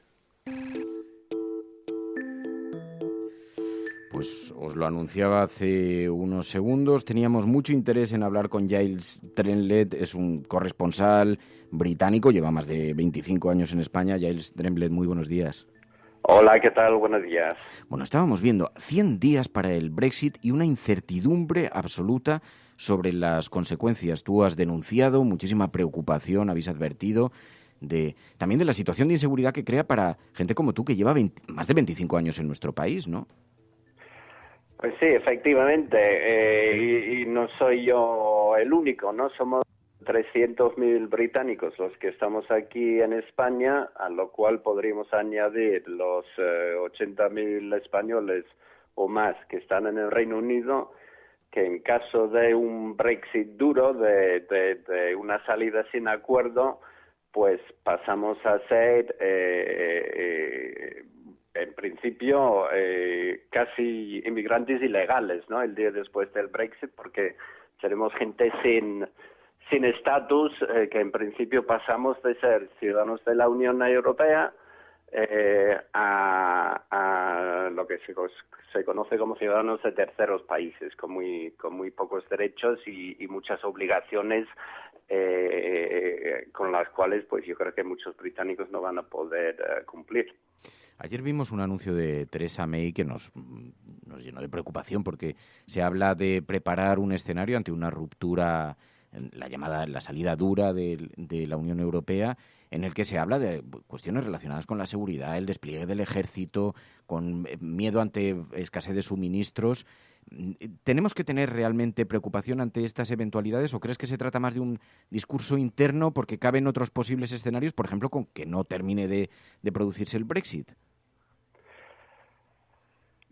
Speaker 14: Pues os lo anunciaba hace unos segundos. Teníamos mucho interés en hablar con Giles Tremlett. Es un corresponsal británico, lleva más de 25 años en España. Giles Tremlett, muy buenos días.
Speaker 18: Hola, ¿qué tal? Buenos días.
Speaker 14: Bueno, estábamos viendo 100 días para el Brexit y una incertidumbre absoluta sobre las consecuencias. Tú has denunciado muchísima preocupación, habéis advertido también de la situación de inseguridad que crea para gente como tú, que lleva más de 25 años en nuestro país, ¿no?
Speaker 18: Pues sí, efectivamente, y no soy yo el único, ¿no? Somos 300.000 británicos los que estamos aquí en España, a lo cual podríamos añadir los 80.000 españoles o más que están en el Reino Unido, que en caso de un Brexit duro, de una salida sin acuerdo, pues pasamos a ser, en principio, casi inmigrantes ilegales, ¿no? El día después del Brexit, porque seremos gente sin estatus, que en principio pasamos de ser ciudadanos de la Unión Europea a lo que se conoce como ciudadanos de terceros países, con muy pocos derechos y muchas obligaciones con las cuales pues yo creo que muchos británicos no van a poder cumplir.
Speaker 14: Ayer vimos un anuncio de Theresa May que nos llenó de preocupación porque se habla de preparar un escenario ante una ruptura, la salida dura de la Unión Europea, en el que se habla de cuestiones relacionadas con la seguridad, el despliegue del ejército, con miedo ante escasez de suministros. ¿Tenemos que tener realmente preocupación ante estas eventualidades o crees que se trata más de un discurso interno porque caben otros posibles escenarios, por ejemplo, con que no termine de producirse el Brexit?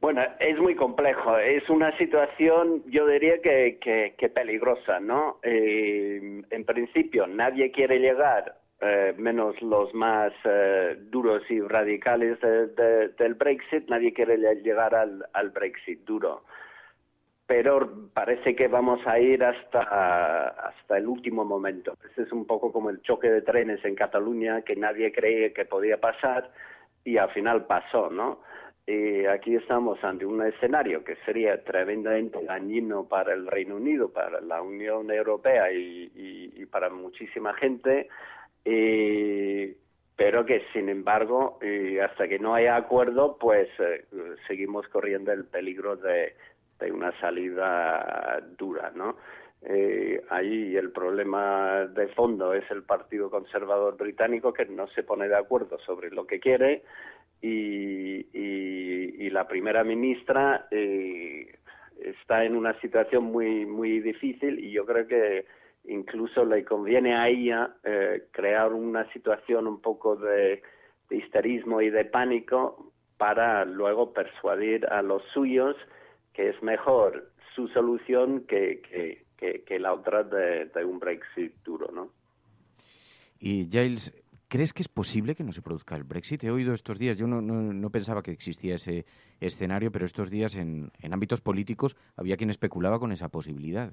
Speaker 18: Bueno, es muy complejo. Es una situación, yo diría que peligrosa, ¿no? En principio, nadie quiere llegar, menos los más duros y radicales del Brexit, nadie quiere llegar al Brexit duro. Pero parece que vamos a ir hasta el último momento. Este es un poco como el choque de trenes en Cataluña, que nadie creía que podía pasar y al final pasó, ¿no? Y aquí estamos ante un escenario que sería tremendamente dañino para el Reino Unido, para la Unión Europea y para muchísima gente, pero que sin embargo, hasta que no haya acuerdo, pues seguimos corriendo el peligro de una salida dura, ¿no? Ahí el problema de fondo es el Partido Conservador británico, que no se pone de acuerdo sobre lo que quiere, y la primera ministra está en una situación muy muy difícil, y yo creo que incluso le conviene a ella crear una situación un poco de histerismo y de pánico para luego persuadir a los suyos que es mejor su solución que la otra de un Brexit duro, ¿no?
Speaker 14: Y Giles, ¿crees que es posible que no se produzca el Brexit? He oído estos días, yo no pensaba que existía ese escenario, pero estos días en ámbitos políticos había quien especulaba con esa posibilidad.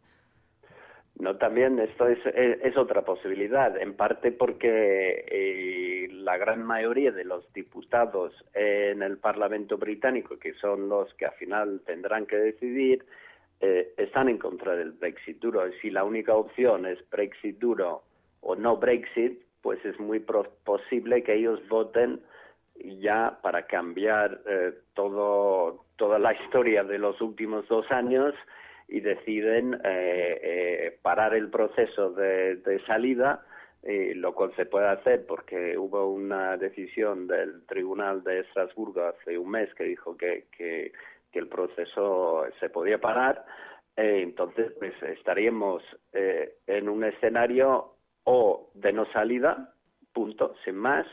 Speaker 18: No, también esto es otra posibilidad, en parte porque la gran mayoría de los diputados en el Parlamento británico, que son los que al final tendrán que decidir, están en contra del Brexit duro. Y si la única opción es Brexit duro o no Brexit, pues es muy posible que ellos voten ya para cambiar toda la historia de los últimos 2 años y deciden parar el proceso de salida, lo cual se puede hacer porque hubo una decisión del Tribunal de Estrasburgo hace un mes que dijo que el proceso se podía parar. Entonces pues estaríamos en un escenario o de no salida, punto, sin más,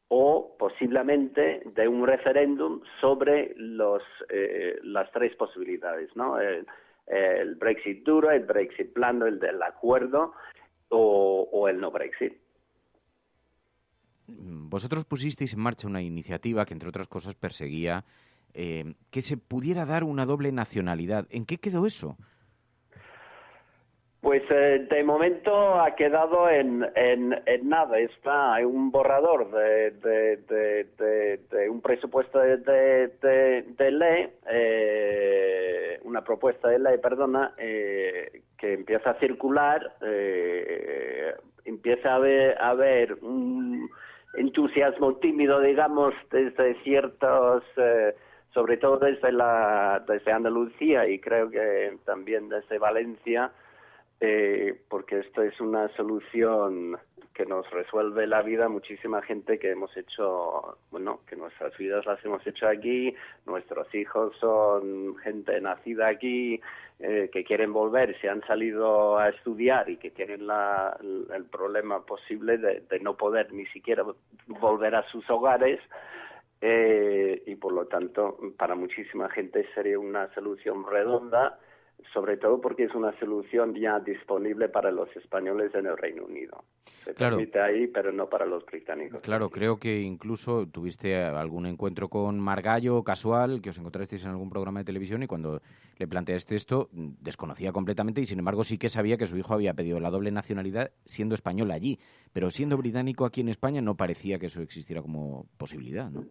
Speaker 18: o posiblemente de un referéndum sobre las 3 posibilidades, ¿no? El Brexit duro, el Brexit blando, el del acuerdo o el no Brexit.
Speaker 14: Vosotros pusisteis en marcha una iniciativa que, entre otras cosas, perseguía que se pudiera dar una doble nacionalidad. ¿En qué quedó eso?
Speaker 18: Pues de momento ha quedado en nada. Está en un borrador de un presupuesto de ley, una propuesta de ley, perdona, que empieza a circular, empieza a haber un entusiasmo tímido, digamos, desde ciertos, sobre todo desde Andalucía y creo que también desde Valencia, porque esto es una solución que nos resuelve la vida a muchísima gente que hemos hecho, bueno, que nuestras vidas las hemos hecho aquí, nuestros hijos son gente nacida aquí, que quieren volver, se han salido a estudiar y que tienen el problema posible de no poder ni siquiera volver a sus hogares, y por lo tanto para muchísima gente sería una solución redonda, sobre todo porque es una solución ya disponible para los españoles en el Reino Unido. Se permite ahí, pero no para los británicos.
Speaker 14: Claro, creo que incluso tuviste algún encuentro con Margallo casual, que os encontrasteis en algún programa de televisión y cuando le planteaste esto desconocía completamente y sin embargo sí que sabía que su hijo había pedido la doble nacionalidad siendo español allí, pero siendo británico aquí en España no parecía que eso existiera como posibilidad, ¿no?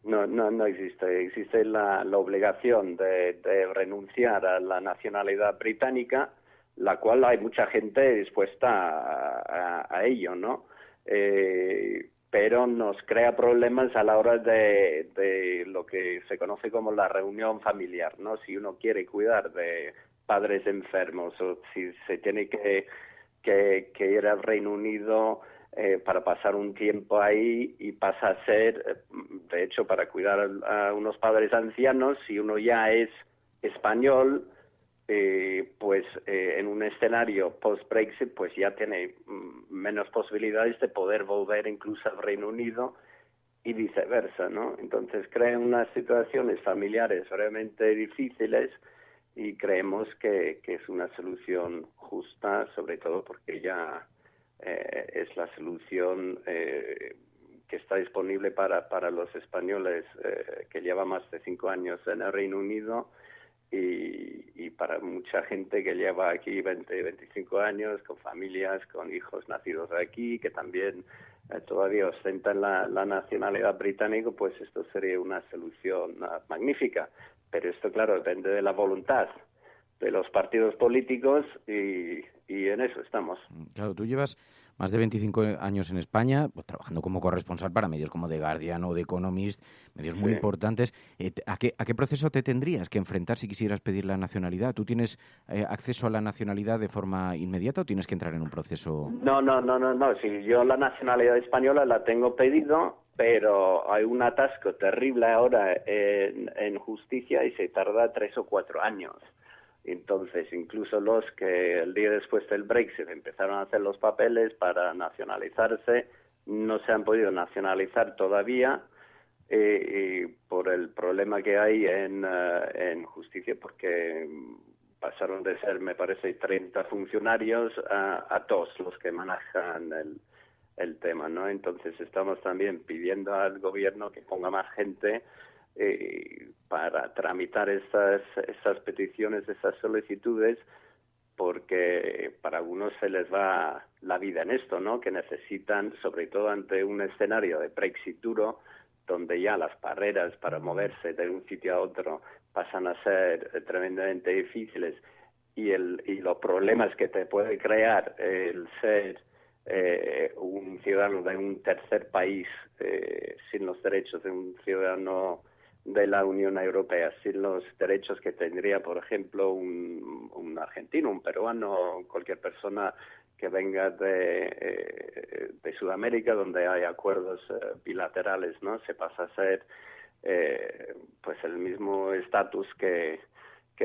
Speaker 18: No existe. Existe la obligación de renunciar a la nacionalidad británica, la cual hay mucha gente dispuesta a ello, ¿no? Pero nos crea problemas a la hora de lo que se conoce como la reunión familiar, ¿no? Si uno quiere cuidar de padres enfermos o si se tiene que ir al Reino Unido para pasar un tiempo ahí y pasa a ser, de hecho, para cuidar a unos padres ancianos, si uno ya es español, pues en un escenario post-Brexit pues ya tiene menos posibilidades de poder volver incluso al Reino Unido y viceversa, ¿no? Entonces crean unas situaciones familiares realmente difíciles y creemos que es una solución justa, sobre todo porque ya es la solución que está disponible para los españoles que lleva más de 5 años en el Reino Unido y para mucha gente que lleva aquí 25 años, con familias, con hijos nacidos aquí, que también todavía ostentan la nacionalidad británica, pues esto sería una solución magnífica. Pero esto, claro, depende de la voluntad de los partidos políticos y en eso estamos.
Speaker 14: Claro, tú llevas más de 25 años en España, pues, trabajando como corresponsal para medios como The Guardian o The Economist, medios muy importantes. ¿A qué proceso te tendrías que enfrentar si quisieras pedir la nacionalidad? ¿Tú tienes acceso a la nacionalidad de forma inmediata o tienes que entrar en un proceso?
Speaker 18: No. Si yo la nacionalidad española la tengo pedido, pero hay un atasco terrible ahora en justicia y se tarda 3 o 4 años. Entonces, incluso los que el día después del Brexit empezaron a hacer los papeles para nacionalizarse, no se han podido nacionalizar todavía por el problema que hay en justicia, porque pasaron de ser, me parece, 30 funcionarios a 2 los que manejan el tema, ¿no? Entonces, estamos también pidiendo al gobierno que ponga más gente para tramitar esas peticiones, esas solicitudes, porque para algunos se les va la vida en esto, ¿no? Que necesitan, sobre todo ante un escenario de Brexit duro, donde ya las barreras para moverse de un sitio a otro pasan a ser tremendamente difíciles y los problemas que te puede crear el ser un ciudadano de un tercer país sin los derechos de un ciudadano de la Unión Europea, sin los derechos que tendría, por ejemplo, un argentino, un peruano, cualquier persona que venga de Sudamérica, donde hay acuerdos bilaterales, ¿no? Se pasa a ser pues el mismo estatus que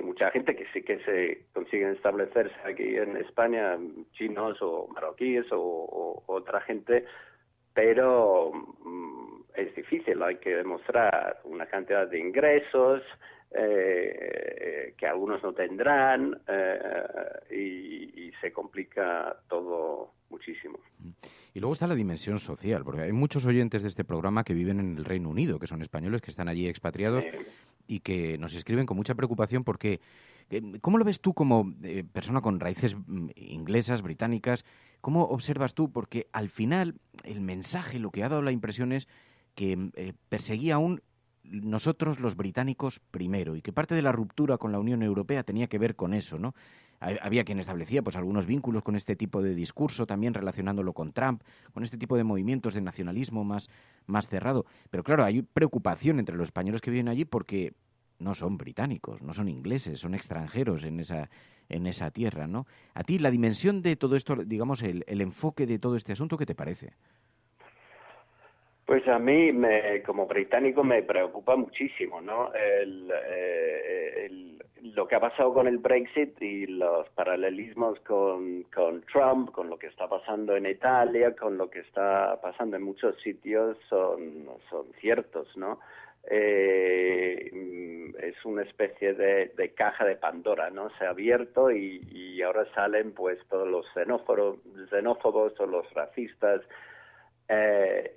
Speaker 18: mucha gente que sí que se consiguen establecerse aquí en España, chinos o marroquíes o otra gente, pero es difícil, hay que demostrar una cantidad de ingresos que algunos no tendrán y se complica todo muchísimo.
Speaker 14: Y luego está la dimensión social, porque hay muchos oyentes de este programa que viven en el Reino Unido, que son españoles, que están allí expatriados y que nos escriben con mucha preocupación porque ¿cómo lo ves tú como persona con raíces inglesas, británicas? ¿Cómo observas tú? Porque al final el mensaje, lo que ha dado la impresión es que perseguía aún nosotros los británicos primero y que parte de la ruptura con la Unión Europea tenía que ver con eso, ¿no? Había quien establecía pues algunos vínculos con este tipo de discurso, también relacionándolo con Trump, con este tipo de movimientos de nacionalismo más cerrado. Pero claro, hay preocupación entre los españoles que viven allí porque no son británicos, no son ingleses, son extranjeros en esa tierra, ¿no? A ti, la dimensión de todo esto, digamos, el enfoque de todo este asunto, ¿qué te parece?
Speaker 18: Pues a mí, como británico, me preocupa muchísimo, ¿no? Lo que ha pasado con el Brexit y los paralelismos con Trump, con lo que está pasando en Italia, con lo que está pasando en muchos sitios, son ciertos, ¿no? Es una especie de caja de Pandora, ¿no? Se ha abierto y ahora salen pues todos los xenófobos o los racistas.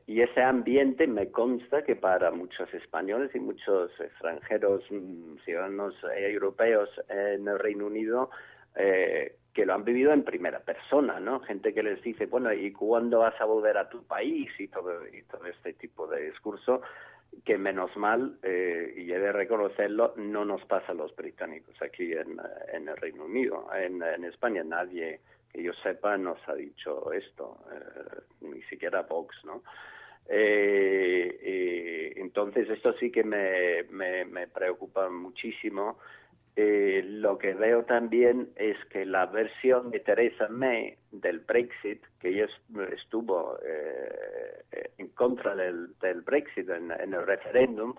Speaker 18: Y ese ambiente me consta que para muchos españoles y muchos extranjeros, ciudadanos europeos en el Reino Unido, que lo han vivido en primera persona, ¿no? Gente que les dice, bueno, ¿y cuándo vas a volver a tu país? Y todo este tipo de discurso. que menos mal, y he de reconocerlo, no nos pasa a los británicos aquí en el Reino Unido. En España nadie, que yo sepa, nos ha dicho esto, ni siquiera Vox, ¿no? Entonces esto sí que me preocupa muchísimo. Lo que veo también es que la versión de Theresa May del Brexit, que ella estuvo en contra del Brexit en el referéndum,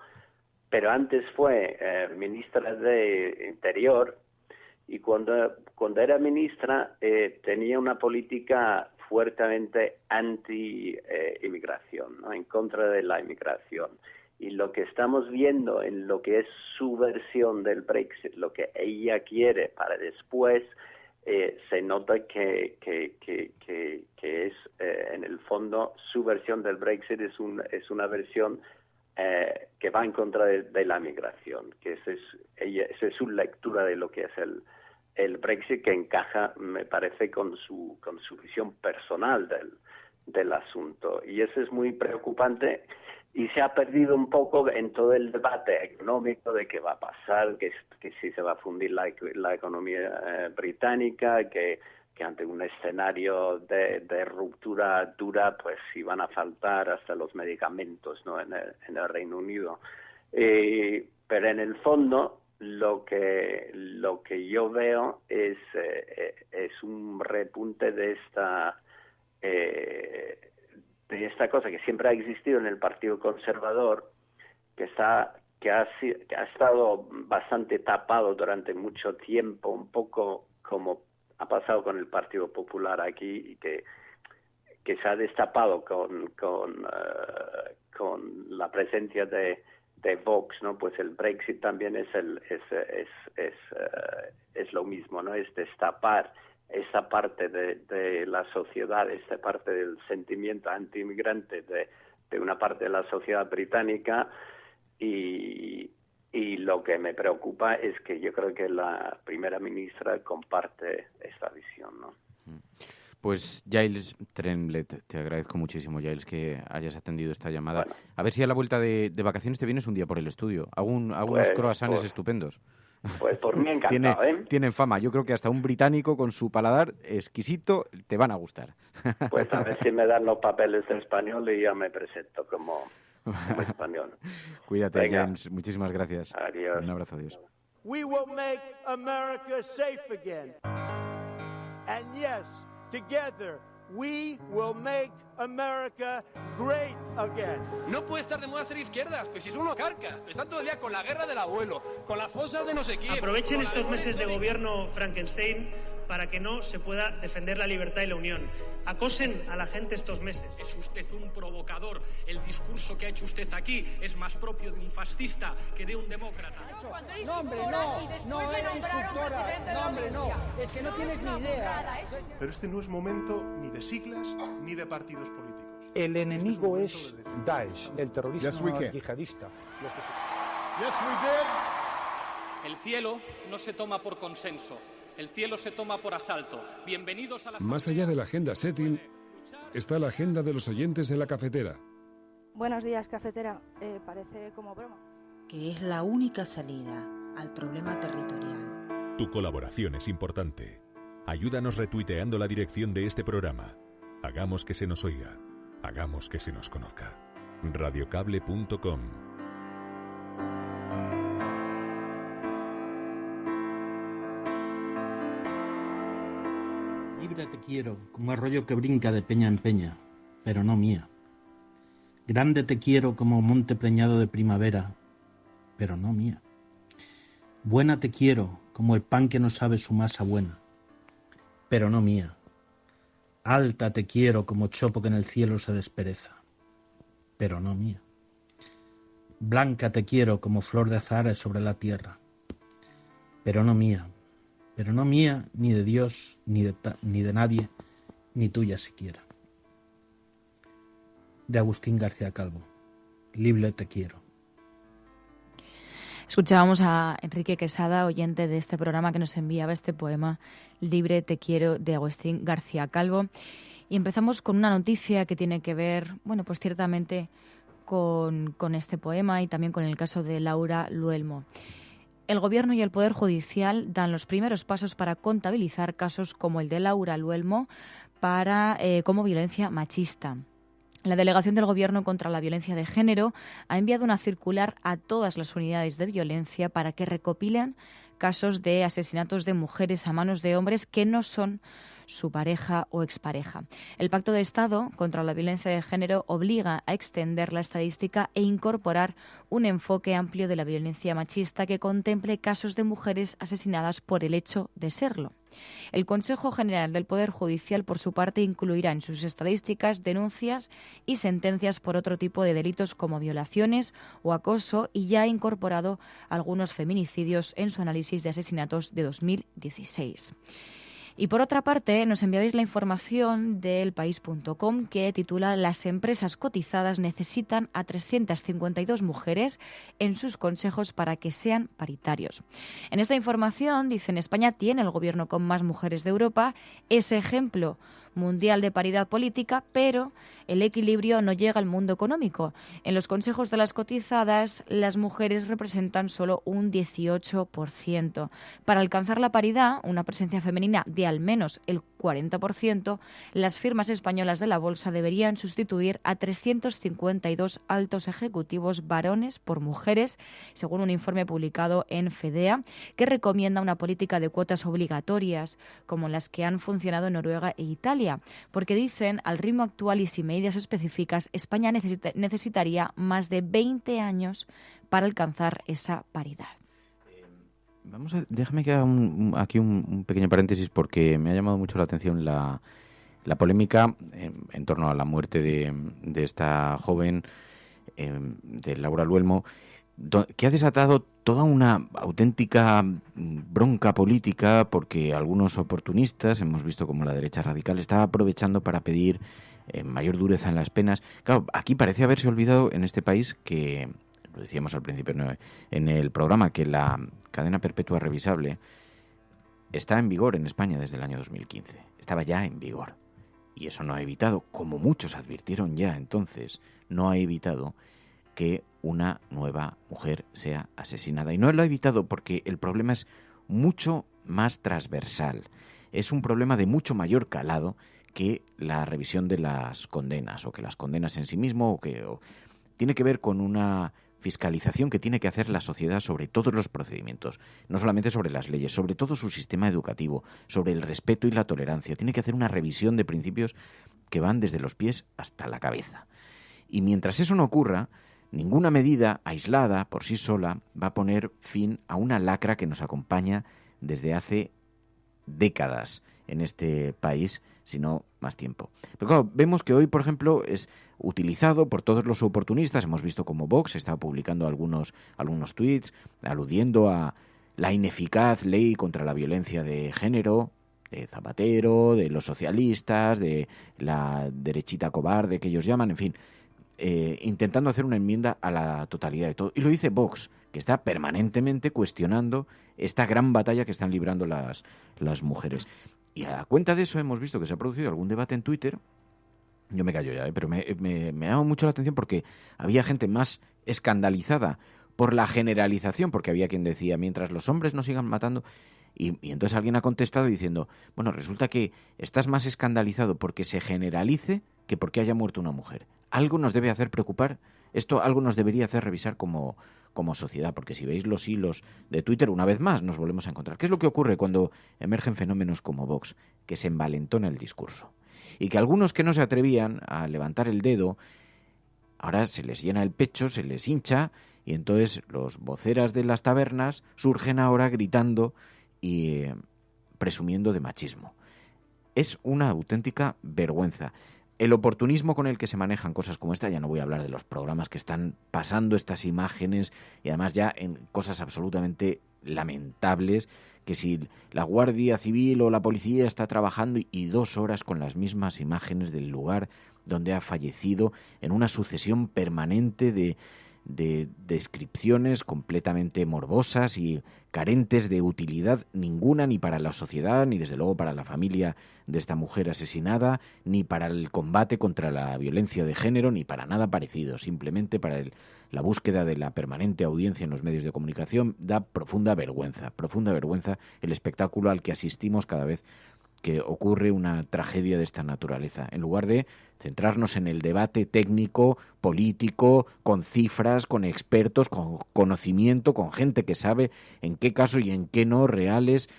Speaker 18: pero antes fue ministra de Interior, y cuando era ministra tenía una política fuertemente anti-inmigración, ¿no? En contra de la inmigración. Y lo que estamos viendo en lo que es su versión del Brexit, lo que ella quiere para después, se nota que es, en el fondo, su versión del Brexit es una versión que va en contra de la migración, que esa es su lectura de lo que es el Brexit, que encaja, me parece, con su visión personal del asunto. Y eso es muy preocupante. Y se ha perdido un poco en todo el debate económico de qué va a pasar, que si se va a fundir la economía británica, que ante un escenario de ruptura dura, pues si van a faltar hasta los medicamentos, ¿no? en el Reino Unido. Pero en el fondo lo que yo veo es un repunte de esta cosa que siempre ha existido en el Partido Conservador, que ha estado bastante tapado durante mucho tiempo, un poco como ha pasado con el Partido Popular aquí, y que se ha destapado con la presencia de Vox, ¿no? Pues el Brexit también es lo mismo, ¿no? Es destapar esa parte de la sociedad, esta parte del sentimiento anti-inmigrante de una parte de la sociedad británica, y lo que me preocupa es que yo creo que la primera ministra comparte esta visión, ¿no?
Speaker 14: Pues Giles Tremblett, te agradezco muchísimo, Giles, que hayas atendido esta llamada. Bueno. A ver si a la vuelta de vacaciones te vienes un día por el estudio. Hago unos croissants estupendos.
Speaker 18: Pues por mí encantado,
Speaker 14: Tienen fama. Yo creo que hasta un británico con su paladar exquisito te van a gustar.
Speaker 18: Pues a ver si me dan los papeles de español y ya me presento como español.
Speaker 14: Cuídate, James. Muchísimas gracias.
Speaker 18: Adiós.
Speaker 14: Un abrazo, adiós.
Speaker 19: We will make America safe again. And yes, together we will make America great again.
Speaker 20: No puede estar de moda ser izquierdas, pues si son unos carcas. Están todo el día con la guerra del abuelo, con las fosas de no sé quién.
Speaker 21: Aprovechen estos meses de gobierno Frankenstein para que no se pueda defender la libertad y la unión. Acosen a la gente estos meses.
Speaker 20: Es usted un provocador. El discurso que ha hecho usted aquí es más propio de un fascista que de un demócrata.
Speaker 19: No, hombre, no era instructora. No, hombre, no. Es que no tienes ni idea.
Speaker 10: Pero este no es momento ni de siglas ni de partidos políticos.
Speaker 6: El enemigo es Daesh, el terrorismo yihadista.
Speaker 20: El cielo no se toma por consenso. El cielo se toma por asalto. Bienvenidos a la...
Speaker 1: Más allá de la agenda setting, está la agenda de los oyentes en la cafetera.
Speaker 22: Buenos días, cafetera. Parece como broma.
Speaker 23: Que es la única salida al problema territorial.
Speaker 24: Tu colaboración es importante. Ayúdanos retuiteando la dirección de este programa. Hagamos que se nos oiga. Hagamos que se nos conozca. Radiocable.com.
Speaker 25: Libre te quiero, como arroyo que brinca de peña en peña, pero no mía. Grande te quiero como monte preñado de primavera, pero no mía. Buena te quiero como el pan que no sabe su masa buena, pero no mía. Alta te quiero como chopo que en el cielo se despereza, pero no mía. Blanca te quiero como flor de azahar sobre la tierra, pero no mía ni de Dios, ni de nadie, ni tuya siquiera. De Agustín García Calvo. Libre te quiero.
Speaker 15: Escuchábamos a Enrique Quesada, oyente de este programa, que nos enviaba este poema, Libre te quiero, de Agustín García Calvo. Y empezamos con una noticia que tiene que ver, bueno, pues ciertamente con este poema y también con el caso de Laura Luelmo. El Gobierno y el Poder Judicial dan los primeros pasos para contabilizar casos como el de Laura Luelmo como violencia machista. La Delegación del Gobierno contra la Violencia de Género ha enviado una circular a todas las unidades de violencia para que recopilen casos de asesinatos de mujeres a manos de hombres que no son su pareja o expareja. El Pacto de Estado contra la Violencia de Género obliga a extender la estadística e incorporar un enfoque amplio de la violencia machista que contemple casos de mujeres asesinadas por el hecho de serlo. El Consejo General del Poder Judicial, por su parte, incluirá en sus estadísticas denuncias y sentencias por otro tipo de delitos como violaciones o acoso y ya ha incorporado algunos feminicidios en su análisis de asesinatos de 2016. Y por otra parte, nos enviáis la información del país.com que titula «Las empresas cotizadas necesitan a 352 mujeres en sus consejos para que sean paritarios». En esta información dicen España tiene el gobierno con más mujeres de Europa, es ejemplo mundial de paridad política, pero el equilibrio no llega al mundo económico. En los consejos de las cotizadas, las mujeres representan solo un 18%. Para alcanzar la paridad, una presencia femenina de al menos el 40%, las firmas españolas de la bolsa deberían sustituir a 352 altos ejecutivos varones por mujeres, según un informe publicado en FEDEA, que recomienda una política de cuotas obligatorias, como las que han funcionado en Noruega e Italia, porque dicen, al ritmo actual y sin medidas específicas, España necesitaría más de 20 años para alcanzar esa paridad.
Speaker 14: Déjame que haga aquí un pequeño paréntesis porque me ha llamado mucho la atención la polémica en torno a la muerte de esta joven, de Laura Luelmo, que ha desatado toda una auténtica bronca política porque algunos oportunistas, hemos visto como la derecha radical, estaba aprovechando para pedir mayor dureza en las penas. Claro, aquí parece haberse olvidado en este país que, lo decíamos al principio en el programa, que la cadena perpetua revisable está en vigor en España desde el año 2015. Estaba ya en vigor. Y eso no ha evitado, como muchos advirtieron ya entonces, no ha evitado que una nueva mujer sea asesinada. Y no lo ha evitado porque el problema es mucho más transversal. Es un problema de mucho mayor calado que la revisión de las condenas o que las condenas en sí mismo tiene que ver con una fiscalización que tiene que hacer la sociedad sobre todos los procedimientos, no solamente sobre las leyes, sobre todo su sistema educativo, sobre el respeto y la tolerancia. Tiene que hacer una revisión de principios que van desde los pies hasta la cabeza. Y mientras eso no ocurra, ninguna medida aislada por sí sola va a poner fin a una lacra que nos acompaña desde hace décadas en este país, sino más tiempo. Pero claro, vemos que hoy, por ejemplo, es utilizado por todos los oportunistas. Hemos visto cómo Vox está publicando algunos tuits aludiendo a la ineficaz ley contra la violencia de género, de Zapatero, de los socialistas, de la derechita cobarde que ellos llaman, en fin, intentando hacer una enmienda a la totalidad de todo. Y lo dice Vox, que está permanentemente cuestionando esta gran batalla que están librando las mujeres. Y a cuenta de eso hemos visto que se ha producido algún debate en Twitter. Yo me callo ya, pero me ha llamado mucho la atención porque había gente más escandalizada por la generalización, porque había quien decía, mientras los hombres nos sigan matando, y entonces alguien ha contestado diciendo, bueno, resulta que estás más escandalizado porque se generalice que porque haya muerto una mujer. Algo nos debe hacer preocupar, esto algo nos debería hacer revisar como sociedad, porque si veis los hilos de Twitter, una vez más nos volvemos a encontrar. ¿Qué es lo que ocurre cuando emergen fenómenos como Vox? Que se envalentona el discurso. Y que algunos que no se atrevían a levantar el dedo, ahora se les llena el pecho, se les hincha, y entonces los voceras de las tabernas surgen ahora gritando y presumiendo de machismo. Es una auténtica vergüenza. El oportunismo con el que se manejan cosas como esta, ya no voy a hablar de los programas que están pasando estas imágenes y además ya en cosas absolutamente lamentables, que si la Guardia Civil o la policía está trabajando y 2 horas con las mismas imágenes del lugar donde ha fallecido en una sucesión permanente de descripciones completamente morbosas y carentes de utilidad ninguna, ni para la sociedad, ni desde luego para la familia de esta mujer asesinada, ni para el combate contra la violencia de género, ni para nada parecido, simplemente para la búsqueda de la permanente audiencia en los medios de comunicación. Da profunda vergüenza el espectáculo al que asistimos cada vez que ocurre una tragedia de esta naturaleza, en lugar de centrarnos en el debate técnico, político, con cifras, con expertos, con conocimiento, con gente que sabe en qué casos y en qué no reales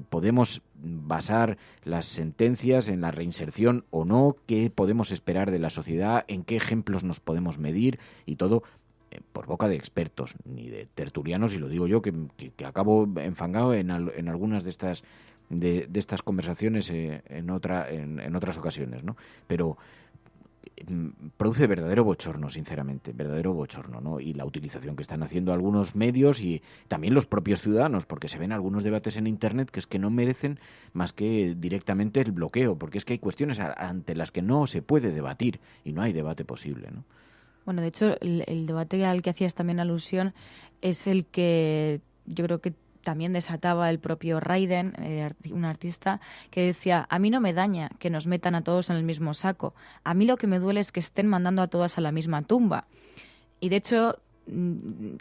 Speaker 14: podemos basar las sentencias, en la reinserción o no, qué podemos esperar de la sociedad, en qué ejemplos nos podemos medir, y todo por boca de expertos, ni de tertulianos, y lo digo yo, que acabo enfangado en algunas de estas conversaciones en otras ocasiones, ¿no? Pero produce verdadero bochorno, sinceramente, verdadero bochorno, ¿no? Y la utilización que están haciendo algunos medios y también los propios ciudadanos, porque se ven algunos debates en Internet que es que no merecen más que directamente el bloqueo, porque es que hay cuestiones ante las que no se puede debatir y no hay debate posible, ¿no?
Speaker 15: Bueno, de hecho, el debate al que hacías también alusión es el que yo creo que también desataba el propio Raiden, un artista, que decía: a mí no me daña que nos metan a todos en el mismo saco, a mí lo que me duele es que estén mandando a todas a la misma tumba. Y de hecho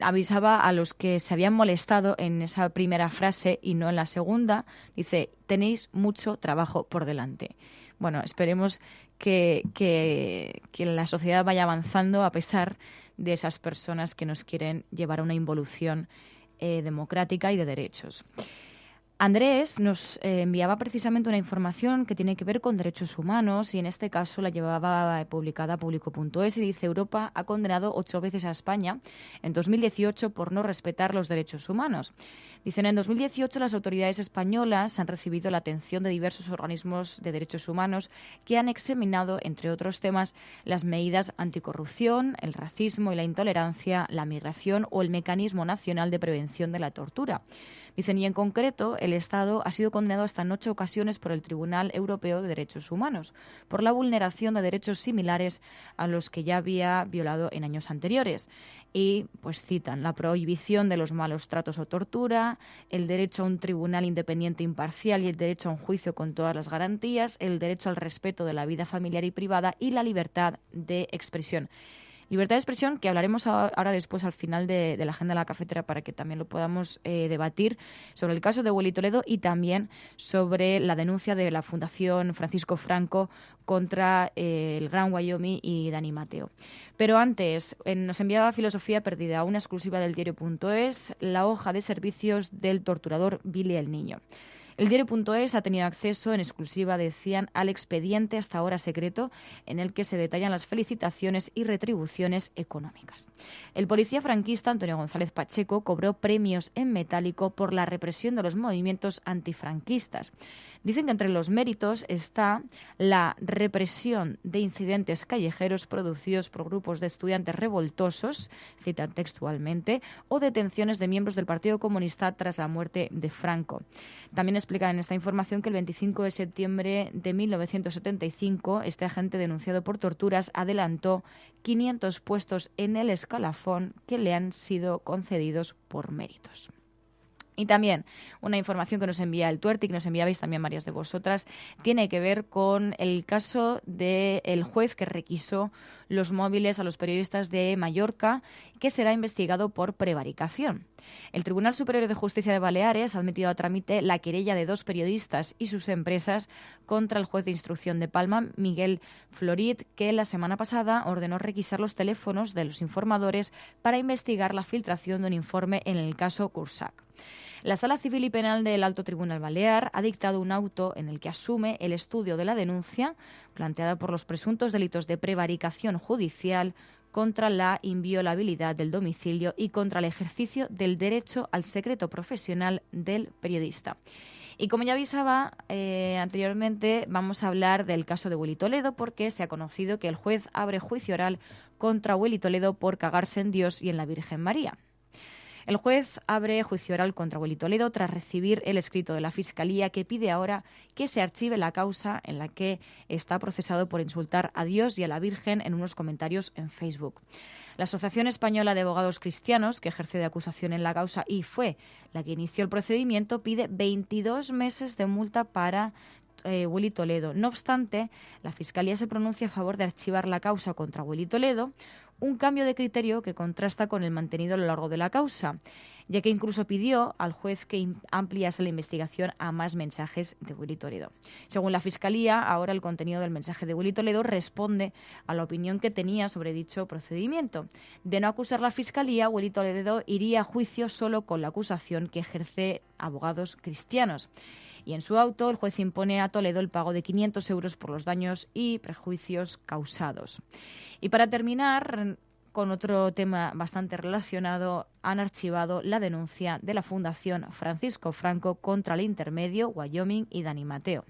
Speaker 15: avisaba a los que se habían molestado en esa primera frase y no en la segunda, dice: tenéis mucho trabajo por delante. Bueno, esperemos que la sociedad vaya avanzando a pesar de esas personas que nos quieren llevar a una involución democrática y de derechos. Andrés nos enviaba precisamente una información que tiene que ver con derechos humanos y en este caso la llevaba publicada a Público.es y dice: Europa ha condenado 8 veces a España en 2018 por no respetar los derechos humanos. Dicen: en 2018 las autoridades españolas han recibido la atención de diversos organismos de derechos humanos que han examinado, entre otros temas, las medidas anticorrupción, el racismo y la intolerancia, la migración o el mecanismo nacional de prevención de la tortura. Dicen, y en concreto, el Estado ha sido condenado hasta en 8 ocasiones por el Tribunal Europeo de Derechos Humanos por la vulneración de derechos similares a los que ya había violado en años anteriores. Y pues citan la prohibición de los malos tratos o tortura, el derecho a un tribunal independiente e imparcial y el derecho a un juicio con todas las garantías, el derecho al respeto de la vida familiar y privada y la libertad de expresión. Libertad de expresión, que hablaremos ahora después al final de la agenda de la cafetera para que también lo podamos debatir, sobre el caso de Willy Toledo y también sobre la denuncia de la Fundación Francisco Franco contra el Gran Wyoming y Dani Mateo. Pero antes, nos enviaba Filosofía Perdida, una exclusiva del diario.es, la hoja de servicios del torturador Billy el Niño. El diario.es ha tenido acceso en exclusiva, decían, al expediente hasta ahora secreto en el que se detallan las felicitaciones y retribuciones económicas. El policía franquista Antonio González Pacheco cobró premios en metálico por la represión de los movimientos antifranquistas. Dicen que entre los méritos está la represión de incidentes callejeros producidos por grupos de estudiantes revoltosos, citan textualmente, o detenciones de miembros del Partido Comunista tras la muerte de Franco. También explican en esta información que el 25 de septiembre de 1975 este agente denunciado por torturas adelantó 500 puestos en el escalafón que le han sido concedidos por méritos. Y también una información que nos envía el Tuerti, que nos enviabais también varias de vosotras, tiene que ver con el caso del juez que requisó los móviles a los periodistas de Mallorca, que será investigado por prevaricación. El Tribunal Superior de Justicia de Baleares ha admitido a trámite la querella de 2 periodistas y sus empresas contra el juez de instrucción de Palma, Miguel Florit, que la semana pasada ordenó requisar los teléfonos de los informadores para investigar la filtración de un informe en el caso Cursac. La Sala Civil y Penal del Alto Tribunal Balear ha dictado un auto en el que asume el estudio de la denuncia planteada por los presuntos delitos de prevaricación judicial contra la inviolabilidad del domicilio y contra el ejercicio del derecho al secreto profesional del periodista. Y como ya avisaba anteriormente, vamos a hablar del caso de Willy Toledo porque se ha conocido que el juez abre juicio oral contra Willy Toledo por cagarse en Dios y en la Virgen María. El juez abre juicio oral contra Willy Toledo tras recibir el escrito de la Fiscalía que pide ahora que se archive la causa en la que está procesado por insultar a Dios y a la Virgen en unos comentarios en Facebook. La Asociación Española de Abogados Cristianos, que ejerce de acusación en la causa y fue la que inició el procedimiento, pide 22 meses de multa para Willy Toledo. No obstante, la Fiscalía se pronuncia a favor de archivar la causa contra Willy Toledo, un cambio de criterio que contrasta con el mantenido a lo largo de la causa, ya que incluso pidió al juez que ampliase la investigación a más mensajes de Willy Toledo. Según la Fiscalía, ahora el contenido del mensaje de Willy Toledo responde a la opinión que tenía sobre dicho procedimiento. De no acusar la Fiscalía, Willy Toledo iría a juicio solo con la acusación que ejerce Abogados Cristianos. Y en su auto, el juez impone a Toledo el pago de 500 euros por los daños y perjuicios causados. Y para terminar, con otro tema bastante relacionado, han archivado la denuncia de la Fundación Francisco Franco contra el Intermedio, Wyoming y Dani Mateo.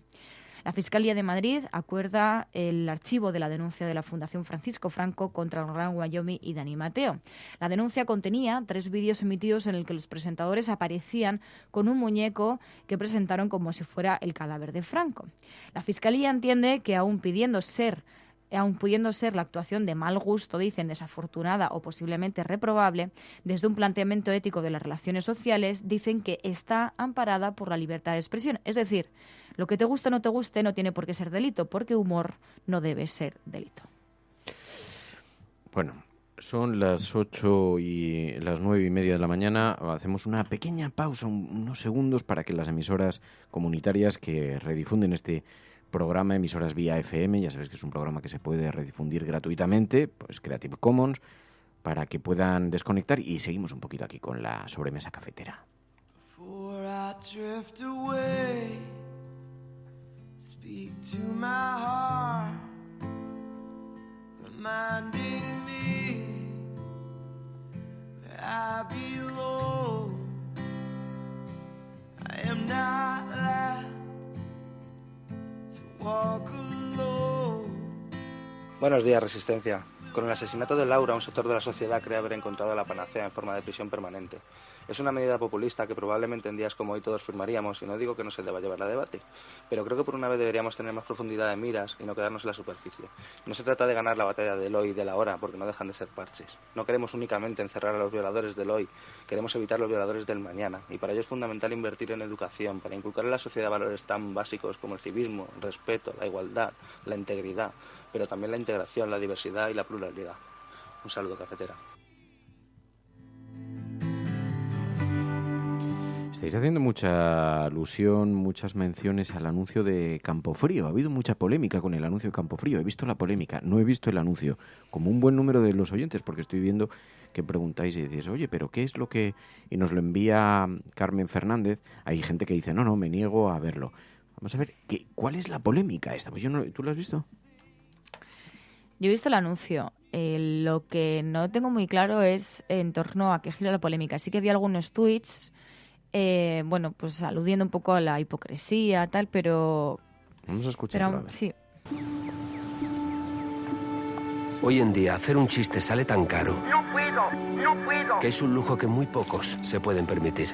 Speaker 15: La Fiscalía de Madrid acuerda el archivo de la denuncia de la Fundación Francisco Franco contra el Gran Wyoming y Dani Mateo. La denuncia contenía 3 vídeos emitidos en el que los presentadores aparecían con un muñeco que presentaron como si fuera el cadáver de Franco. La Fiscalía entiende que aun pudiendo ser la actuación de mal gusto, dicen, desafortunada o posiblemente reprobable, desde un planteamiento ético de las relaciones sociales, dicen que está amparada por la libertad de expresión. Es decir, lo que te guste o no te guste no tiene por qué ser delito, porque humor no debe ser delito.
Speaker 14: Bueno, son las 8 y las 9:30 de la mañana. Hacemos una pequeña pausa, unos segundos, para que las emisoras comunitarias que redifunden este programa, emisoras vía FM, ya sabes que es un programa que se puede redifundir gratuitamente, pues Creative Commons, para que puedan desconectar, y seguimos un poquito aquí con la sobremesa cafetera.
Speaker 2: Before I drift away, speak to my heart, reminding me that I belong. I am not allowed.
Speaker 3: Buenos días, Resistencia. Con el asesinato de Laura, un sector de la sociedad cree haber encontrado la panacea en forma de prisión permanente. Es una medida populista que probablemente en días como hoy todos firmaríamos, y no digo que no se deba llevar a debate, pero creo que por una vez deberíamos tener más profundidad de miras y no quedarnos en la superficie. No se trata de ganar la batalla del hoy y de la hora, porque no dejan de ser parches. No queremos únicamente encerrar a los violadores del hoy, queremos evitar los violadores del mañana, y para ello es fundamental invertir en educación, para inculcar en la sociedad valores tan básicos como el civismo, el respeto, la igualdad, la integridad, pero también la integración, la diversidad y la pluralidad. Un saludo, cafetera.
Speaker 14: Estáis haciendo mucha alusión, muchas menciones al anuncio de Campofrío. Ha habido mucha polémica con el anuncio de Campofrío. He visto la polémica, no he visto el anuncio. Como un buen número de los oyentes, porque estoy viendo que preguntáis y decís, oye, ¿pero qué es lo que...? Y nos lo envía Carmen Fernández. Hay gente que dice, no, me niego a verlo. Vamos a ver, ¿cuál es la polémica esta? Pues ¿tú lo has visto?
Speaker 15: Yo he visto el anuncio. Lo que no tengo muy claro es en torno a qué gira la polémica. Sí que había algunos tweets... pues aludiendo un poco a la hipocresía, tal, pero...
Speaker 14: Vamos a escuchar.
Speaker 15: Sí.
Speaker 4: Hoy en día hacer un chiste sale tan caro.
Speaker 5: No puedo.
Speaker 4: Que es un lujo que muy pocos se pueden permitir.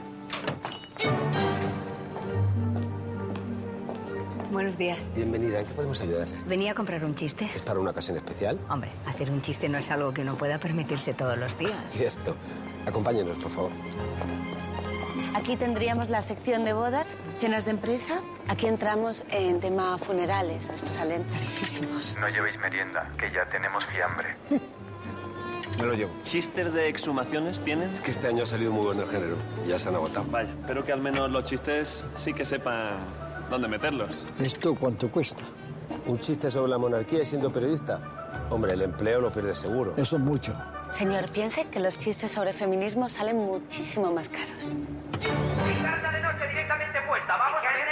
Speaker 7: Buenos días.
Speaker 4: Bienvenida, ¿en qué podemos ayudarle?
Speaker 7: Venía a comprar un chiste.
Speaker 4: ¿Es para una ocasión especial?
Speaker 7: Hombre, hacer un chiste no es algo que uno pueda permitirse todos los días.
Speaker 4: Cierto. Acompáñenos, por favor.
Speaker 26: Aquí tendríamos la sección de bodas, cenas de empresa. Aquí entramos en tema funerales. Estos salen carísimos.
Speaker 27: No llevéis merienda, que ya tenemos fiambre.
Speaker 4: Me lo llevo.
Speaker 28: ¿Chistes de exhumaciones tienen?
Speaker 4: Es que este año ha salido muy bueno el género. Ya se han agotado.
Speaker 28: Vaya, pero que al menos los chistes sí que sepan dónde meterlos.
Speaker 29: ¿Esto cuánto cuesta?
Speaker 4: ¿Un chiste sobre la monarquía y siendo periodista? Hombre, el empleo lo pierde seguro.
Speaker 29: Eso es mucho.
Speaker 26: Señor, piense que los chistes sobre feminismo salen muchísimo más caros.
Speaker 5: Carta de noche directamente puesta, vamos a ver.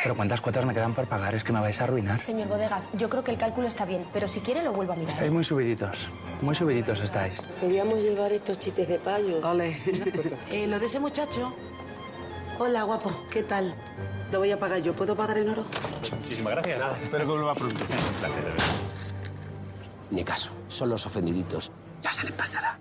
Speaker 30: Pero ¿cuántas cuotas me quedan por pagar? Es que me vais a arruinar.
Speaker 31: Señor Bodegas, yo creo que el cálculo está bien, pero si quiere lo vuelvo a mirar.
Speaker 30: Estáis muy subiditos estáis.
Speaker 32: Queríamos llevar estos chistes de payo.
Speaker 31: Ole.
Speaker 32: Lo de ese muchacho. Hola, guapo, ¿qué tal? Lo voy a pagar yo. ¿Puedo pagar en oro?
Speaker 28: Muchísimas gracias. Nada, espero que vuelva pronto. Un placer, de verdad.
Speaker 4: Ni caso, son los ofendiditos. Ya se les pasará.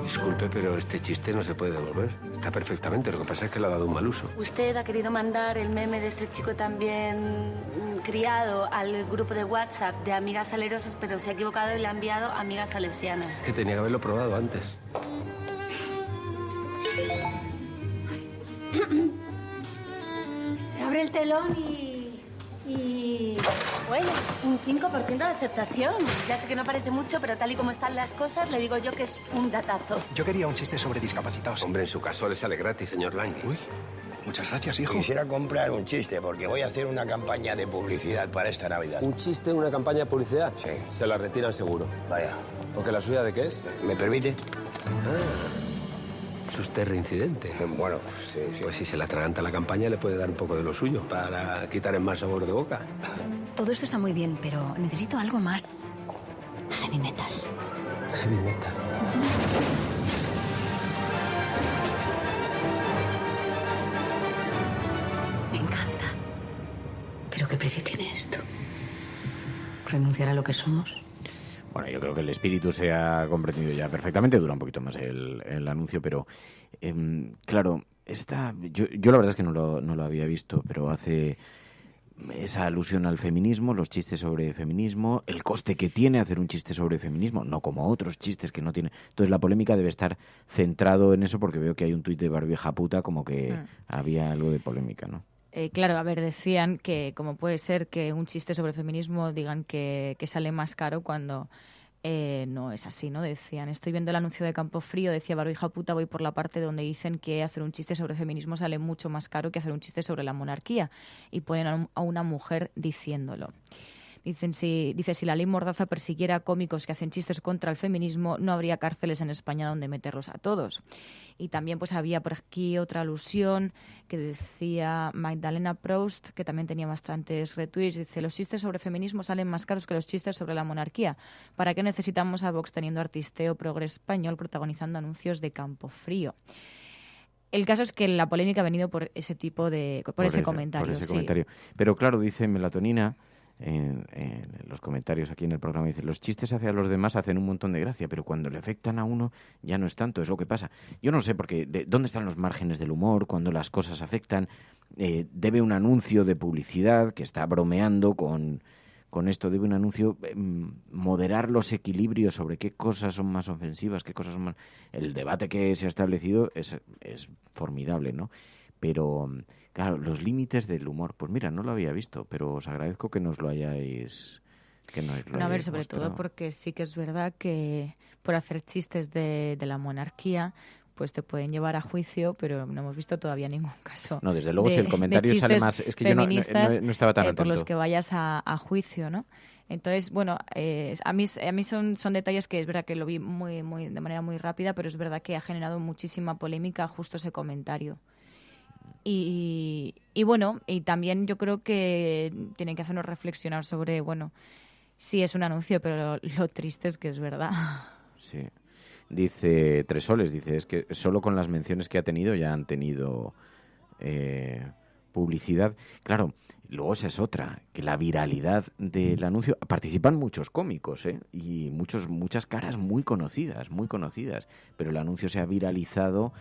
Speaker 4: Disculpe, pero este chiste no se puede devolver. Está perfectamente, lo que pasa es que le ha dado un mal uso.
Speaker 26: ¿Usted ha querido mandar el meme de este chico también criado al grupo de WhatsApp de amigas salerosas, pero se ha equivocado y le ha enviado amigas salesianas.
Speaker 4: Es que tenía que haberlo probado antes.
Speaker 26: Se abre el telón y... Bueno, un 5% de aceptación. Ya sé que no parece mucho, pero tal y como están las cosas, le digo yo que es un datazo.
Speaker 8: Yo quería un chiste sobre discapacitados.
Speaker 4: Hombre, en su caso le sale gratis, señor Lange.
Speaker 8: Uy, muchas gracias, hijo.
Speaker 9: Quisiera comprar un chiste porque voy a hacer una campaña de publicidad para esta Navidad.
Speaker 4: ¿Un chiste, una campaña de publicidad?
Speaker 9: Sí.
Speaker 4: Se la retiran seguro.
Speaker 9: Vaya.
Speaker 4: ¿Porque la suya de qué es?
Speaker 9: ¿Me permite?
Speaker 4: ¿Es usted reincidente?
Speaker 9: Bueno, sí.
Speaker 4: Pues si se la atraganta la campaña le puede dar un poco de lo suyo para quitar el mal sabor de boca.
Speaker 7: Todo esto está muy bien, pero necesito algo más heavy metal.
Speaker 4: Heavy metal.
Speaker 7: Me encanta. ¿Pero qué precio tiene esto? ¿Renunciar a lo que somos?
Speaker 14: Bueno, yo creo que el espíritu se ha comprendido ya perfectamente. Dura un poquito más el anuncio, pero claro, yo la verdad es que no lo había visto, pero hace esa alusión al feminismo, los chistes sobre feminismo, el coste que tiene hacer un chiste sobre feminismo, no como otros chistes que no tienen. Entonces la polémica debe estar centrado en eso, porque veo que hay un tuit de Barbieja puta como que había algo de polémica, ¿no?
Speaker 15: Claro, a ver, decían que como puede ser que un chiste sobre feminismo digan que sale más caro cuando no es así, ¿no? Decían, estoy viendo el anuncio de Campofrío, decía Barbija puta, voy por la parte donde dicen que hacer un chiste sobre feminismo sale mucho más caro que hacer un chiste sobre la monarquía, y ponen a una mujer diciéndolo. Dice, si la ley Mordaza persiguiera a cómicos que hacen chistes contra el feminismo, no habría cárceles en España donde meterlos a todos. Y también pues había por aquí otra alusión que decía Magdalena Proust, que también tenía bastantes retweets. Dice, los chistes sobre feminismo salen más caros que los chistes sobre la monarquía. ¿Para qué necesitamos a Vox teniendo artisteo progre español protagonizando anuncios de Campofrío? El caso es que la polémica ha venido por ese tipo de... por ese comentario.
Speaker 14: Comentario. Pero claro, dice Melatonina en los comentarios aquí en el programa, dice, los chistes hacia los demás hacen un montón de gracia, pero cuando le afectan a uno ya no es tanto, es lo que pasa. Yo no sé, porque ¿dónde están los márgenes del humor cuando las cosas afectan? Debe un anuncio de publicidad que está bromeando con esto, debe un anuncio moderar los equilibrios sobre qué cosas son más ofensivas, qué cosas son más... El debate que se ha establecido es formidable, ¿no? Pero... claro, los límites del humor. Pues mira, no lo había visto, pero os agradezco que nos lo hayáis...
Speaker 15: a ver, sobre todo porque sí que es verdad que por hacer chistes de la monarquía, pues te pueden llevar a juicio, pero no hemos visto todavía ningún caso.
Speaker 14: No, desde luego si el comentario sale más... Es que yo no estaba tan atento.
Speaker 15: Por los que vayas a juicio, ¿no? Entonces, bueno, a mí son detalles que es verdad que lo vi de manera muy rápida, pero es verdad que ha generado muchísima polémica justo ese comentario. Y bueno, y también yo creo que tienen que hacernos reflexionar sobre, bueno, sí es un anuncio, pero lo triste es que es verdad.
Speaker 14: Sí. Dice Tres Soles, dice, es que solo con las menciones que ha tenido ya han tenido publicidad. Claro, luego esa es otra, que la viralidad del anuncio... Participan muchos cómicos, y muchas caras muy conocidas, pero el anuncio se ha viralizado...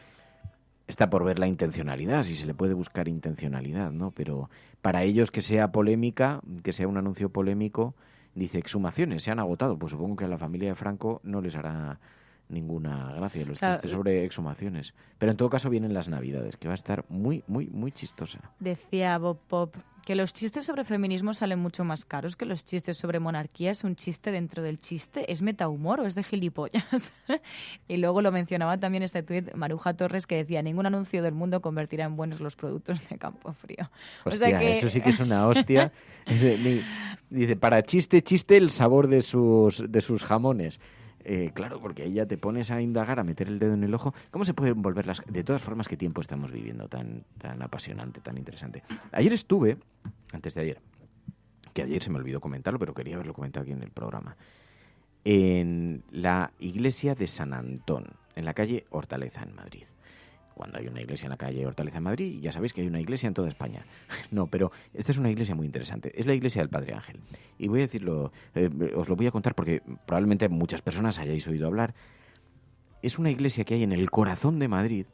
Speaker 14: Está por ver la intencionalidad, si se le puede buscar intencionalidad, ¿no? Pero para ellos que sea polémica, que sea un anuncio polémico, dice, exhumaciones se han agotado. Pues supongo que a la familia de Franco no les hará ninguna gracia los chistes sobre exhumaciones. Pero en todo caso vienen las Navidades, que va a estar muy, muy, muy chistosa.
Speaker 15: Decía Bob Pop que los chistes sobre feminismo salen mucho más caros que los chistes sobre monarquía. ¿Es un chiste dentro del chiste? ¿Es metahumor o es de gilipollas? Y luego lo mencionaba también este tuit Maruja Torres, que decía, ningún anuncio del mundo convertirá en buenos los productos de Campofrío.
Speaker 14: Hostia, o sea que... eso sí que es una hostia. Dice, para chiste el sabor de sus jamones. Claro, porque ahí ya te pones a indagar, a meter el dedo en el ojo. ¿Cómo se pueden volver las... De todas formas, ¿qué tiempo estamos viviendo tan apasionante, tan interesante? Ayer estuve, antes de ayer, que ayer se me olvidó comentarlo, pero quería haberlo comentado aquí en el programa, en la iglesia de San Antón, en la calle Hortaleza, en Madrid. Cuando hay una iglesia en la calle Hortaleza en Madrid, ya sabéis que hay una iglesia en toda España. No, pero esta es una iglesia muy interesante. Es la iglesia del Padre Ángel. Y voy a decirlo, os lo voy a contar porque probablemente muchas personas hayáis oído hablar. Es una iglesia que hay en el corazón de Madrid,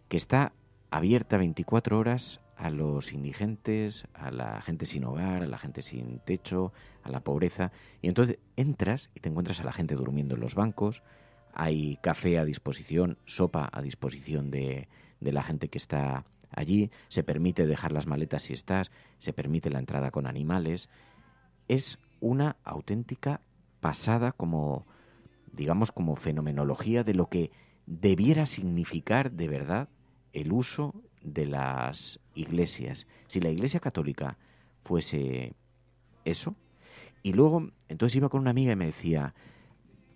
Speaker 14: que está abierta 24 horas a los indigentes, a la gente sin hogar, a la gente sin techo, a la pobreza. Y entonces entras y te encuentras a la gente durmiendo en los bancos, hay café a disposición, sopa a disposición de la gente que está allí, se permite dejar las maletas si estás, se permite la entrada con animales. Es una auténtica pasada como, digamos, como fenomenología de lo que debiera significar de verdad el uso de las iglesias. Si la Iglesia Católica fuese eso, y luego, entonces iba con una amiga y me decía,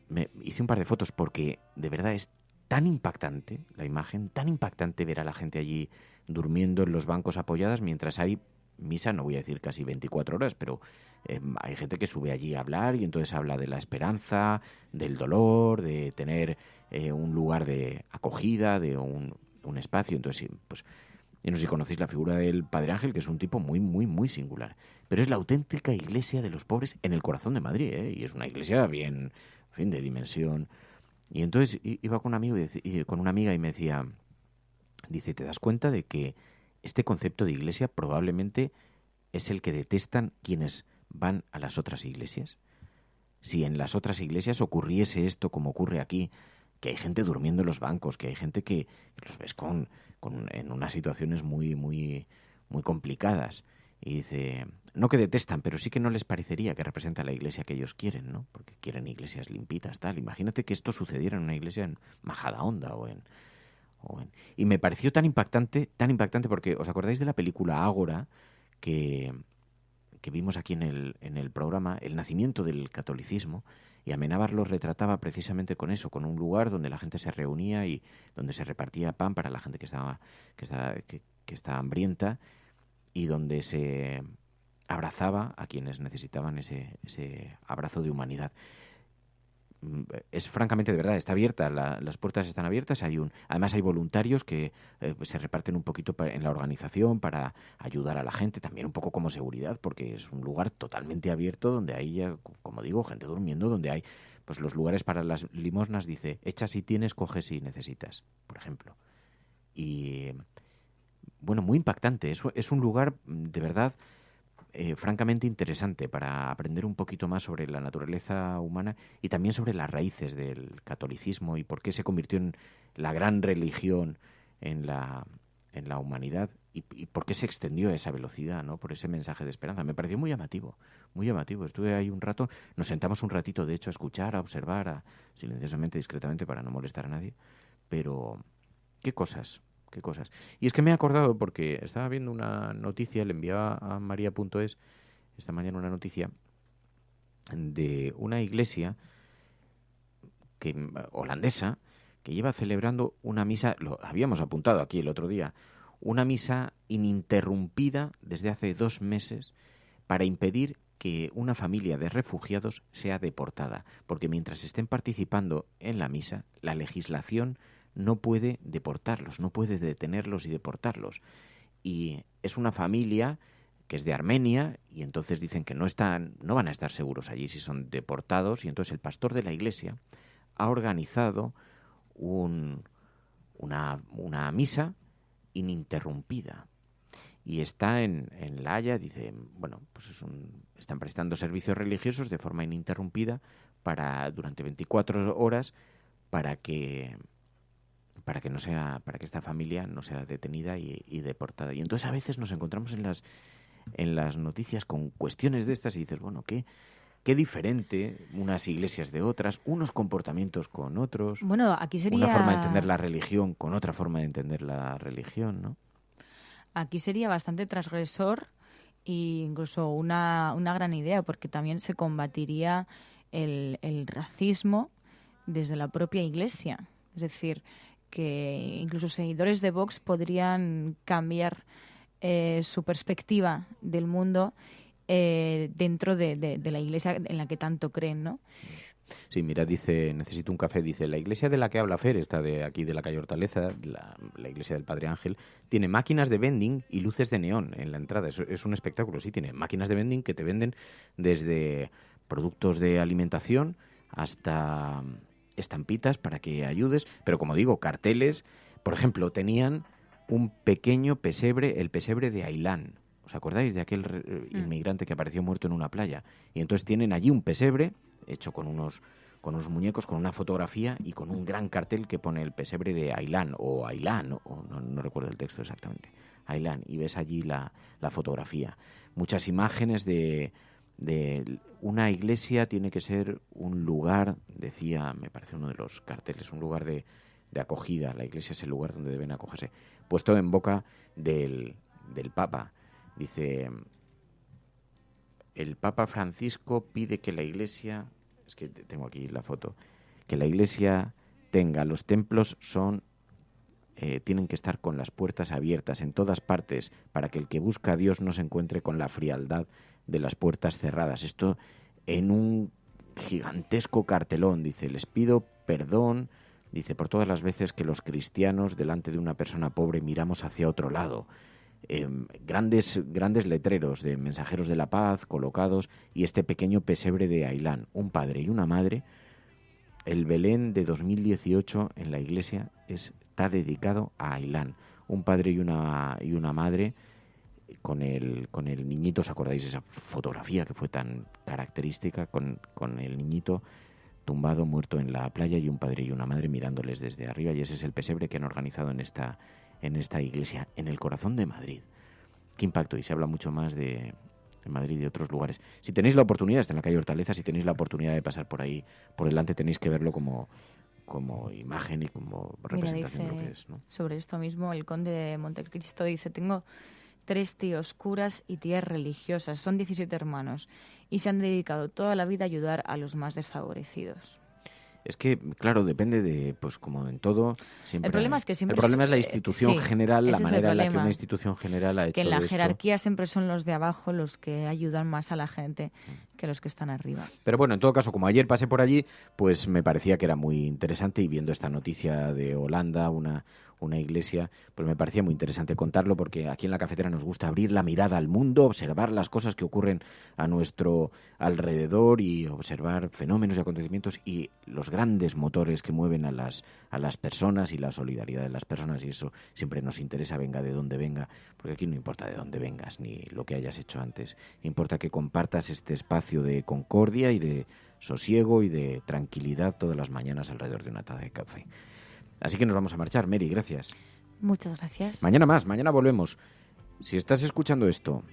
Speaker 14: me hice un par de fotos porque de verdad es tan impactante la imagen, tan impactante ver a la gente allí durmiendo en los bancos apoyadas mientras hay misa, no voy a decir casi 24 horas, pero hay gente que sube allí a hablar y entonces habla de la esperanza, del dolor, de tener un lugar de acogida, de un espacio. Entonces, pues, yo no sé si conocéis la figura del Padre Ángel, que es un tipo muy, muy, muy singular. Pero es la auténtica iglesia de los pobres en el corazón de Madrid, ¿eh? Y es una iglesia bien, en fin, de dimensión. Y entonces iba con un amigo y con una amiga y me decía, dice, ¿te das cuenta de que este concepto de iglesia probablemente es el que detestan quienes van a las otras iglesias? Si en las otras iglesias ocurriese esto como ocurre aquí, que hay gente durmiendo en los bancos, que hay gente que los ves en unas situaciones muy, muy, muy complicadas. Y dice, no que detestan, pero sí que no les parecería que representa la iglesia que ellos quieren, ¿no? Porque quieren iglesias limpitas, tal. Imagínate que esto sucediera en una iglesia en Majadahonda Y me pareció tan impactante porque, ¿os acordáis de la película Ágora que vimos aquí en el programa, El nacimiento del catolicismo? Y Amenábar lo retrataba precisamente con eso, con un lugar donde la gente se reunía y donde se repartía pan para la gente que estaba hambrienta y donde se abrazaba a quienes necesitaban ese abrazo de humanidad. Es francamente, de verdad, está abierta, las puertas están abiertas, además hay voluntarios que se reparten un poquito en la organización para ayudar a la gente, también un poco como seguridad, porque es un lugar totalmente abierto donde hay, ya, como digo, gente durmiendo, donde hay pues los lugares para las limosnas, dice, echa si tienes, coge si necesitas, por ejemplo. Y bueno, muy impactante, es un lugar de verdad francamente interesante para aprender un poquito más sobre la naturaleza humana y también sobre las raíces del catolicismo y por qué se convirtió en la gran religión en la humanidad y por qué se extendió a esa velocidad, ¿no? Por ese mensaje de esperanza. Me pareció muy llamativo, muy llamativo. Estuve ahí un rato, nos sentamos un ratito, de hecho, a escuchar, a observar, silenciosamente, discretamente, para no molestar a nadie. Pero, qué cosas. Y es que me he acordado porque estaba viendo una noticia, le enviaba a María.es esta mañana una noticia de una iglesia holandesa que lleva celebrando una misa, lo habíamos apuntado aquí el otro día, una misa ininterrumpida desde hace 2 meses para impedir que una familia de refugiados sea deportada, porque mientras estén participando en la misa, la legislación no puede deportarlos, no puede detenerlos y deportarlos. Y es una familia que es de Armenia y entonces dicen que no van a estar seguros allí si son deportados, y entonces el pastor de la iglesia ha organizado una misa ininterrumpida. Y está en La Haya, dice, bueno, pues están prestando servicios religiosos de forma ininterrumpida durante 24 horas para que esta familia no sea detenida y deportada. Y entonces a veces nos encontramos en las noticias con cuestiones de estas y dices, bueno, qué diferente unas iglesias de otras, unos comportamientos con otros.
Speaker 15: Bueno, aquí sería
Speaker 14: una forma de entender la religión con otra forma de entender la religión, ¿no?
Speaker 15: Aquí sería bastante transgresor e incluso una gran idea, porque también se combatiría el racismo desde la propia iglesia. Es decir, que incluso seguidores de Vox podrían cambiar su perspectiva del mundo dentro de la iglesia en la que tanto creen, ¿no?
Speaker 14: Sí, mira, dice, necesito un café, dice, la iglesia de la que habla Fer, esta de aquí de la calle Hortaleza, la iglesia del Padre Ángel, tiene máquinas de vending y luces de neón en la entrada. Es un espectáculo, sí, tiene máquinas de vending que te venden desde productos de alimentación hasta estampitas para que ayudes, pero como digo, carteles, por ejemplo, tenían un pequeño pesebre, el pesebre de Ailán. ¿Os acordáis de aquel inmigrante que apareció muerto en una playa? Y entonces tienen allí un pesebre hecho con unos muñecos, con una fotografía y con un gran cartel que pone el pesebre de Ailán, o Ailán, o no recuerdo el texto exactamente, Ailán, y ves allí la fotografía. Muchas imágenes de una iglesia tiene que ser un lugar, decía, me parece uno de los carteles, un lugar de acogida. La iglesia es el lugar donde deben acogerse. Puesto en boca del Papa. Dice, el Papa Francisco pide que la iglesia, es que tengo aquí la foto, que la iglesia tenga, los templos tienen que estar con las puertas abiertas en todas partes para que el que busca a Dios no se encuentre con la frialdad de las puertas cerradas. Esto en un gigantesco cartelón. Dice, les pido perdón, dice, por todas las veces que los cristianos delante de una persona pobre miramos hacia otro lado. Grandes letreros de mensajeros de la paz colocados, y este pequeño pesebre de Ailán, un padre y una madre. El Belén de 2018 en la iglesia está dedicado a Ailán, un padre y una madre con el niñito. ¿Os acordáis de esa fotografía que fue tan característica, con el niñito tumbado muerto en la playa y un padre y una madre mirándoles desde arriba? Y ese es el pesebre que han organizado en esta iglesia, en el corazón de Madrid. Qué impacto, y se habla mucho más de Madrid y de otros lugares. Si tenéis la oportunidad, está en la calle Hortaleza, si tenéis la oportunidad de pasar por ahí, por delante, tenéis que verlo como imagen y como representación.
Speaker 15: Mira,
Speaker 14: de lo que es, ¿no?
Speaker 15: Sobre esto mismo, el conde de Montecristo dice, tengo 3 tíos curas y tías religiosas, son 17 hermanos, y se han dedicado toda la vida a ayudar a los más desfavorecidos.
Speaker 14: Es que, claro, depende de, pues como en todo, siempre...
Speaker 15: El problema es que siempre...
Speaker 14: El problema es la institución general, la manera en la que una
Speaker 15: problema.
Speaker 14: institución general ha hecho
Speaker 15: Que en la
Speaker 14: esto.
Speaker 15: jerarquía siempre son los de abajo los que ayudan más a la gente que los que están arriba.
Speaker 14: Pero bueno, en todo caso, como ayer pasé por allí, pues me parecía que era muy interesante, y viendo esta noticia de Holanda, una iglesia, pues me parecía muy interesante contarlo, porque aquí en La Cafetera nos gusta abrir la mirada al mundo, observar las cosas que ocurren a nuestro alrededor y observar fenómenos y acontecimientos y los grandes motores que mueven a las personas y la solidaridad de las personas, y eso siempre nos interesa, venga de donde venga, porque aquí no importa de dónde vengas ni lo que hayas hecho antes, importa que compartas este espacio de concordia y de sosiego y de tranquilidad todas las mañanas alrededor de una taza de café. Así que nos vamos a marchar. Mary, gracias.
Speaker 15: Muchas gracias.
Speaker 14: Mañana más, mañana volvemos. Si estás escuchando esto,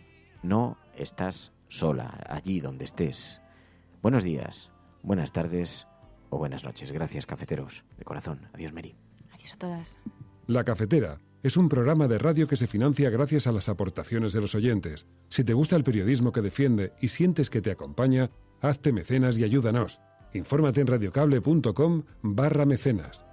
Speaker 14: no estás sola, allí donde estés. Buenos días, buenas tardes o buenas noches. Gracias, cafeteros, de corazón. Adiós, Mary.
Speaker 15: Adiós a todas.
Speaker 1: La Cafetera es un programa de radio que se financia gracias a las aportaciones de los oyentes. Si te gusta el periodismo que defiende y sientes que te acompaña, hazte mecenas y ayúdanos. Infórmate en radiocable.com/mecenas.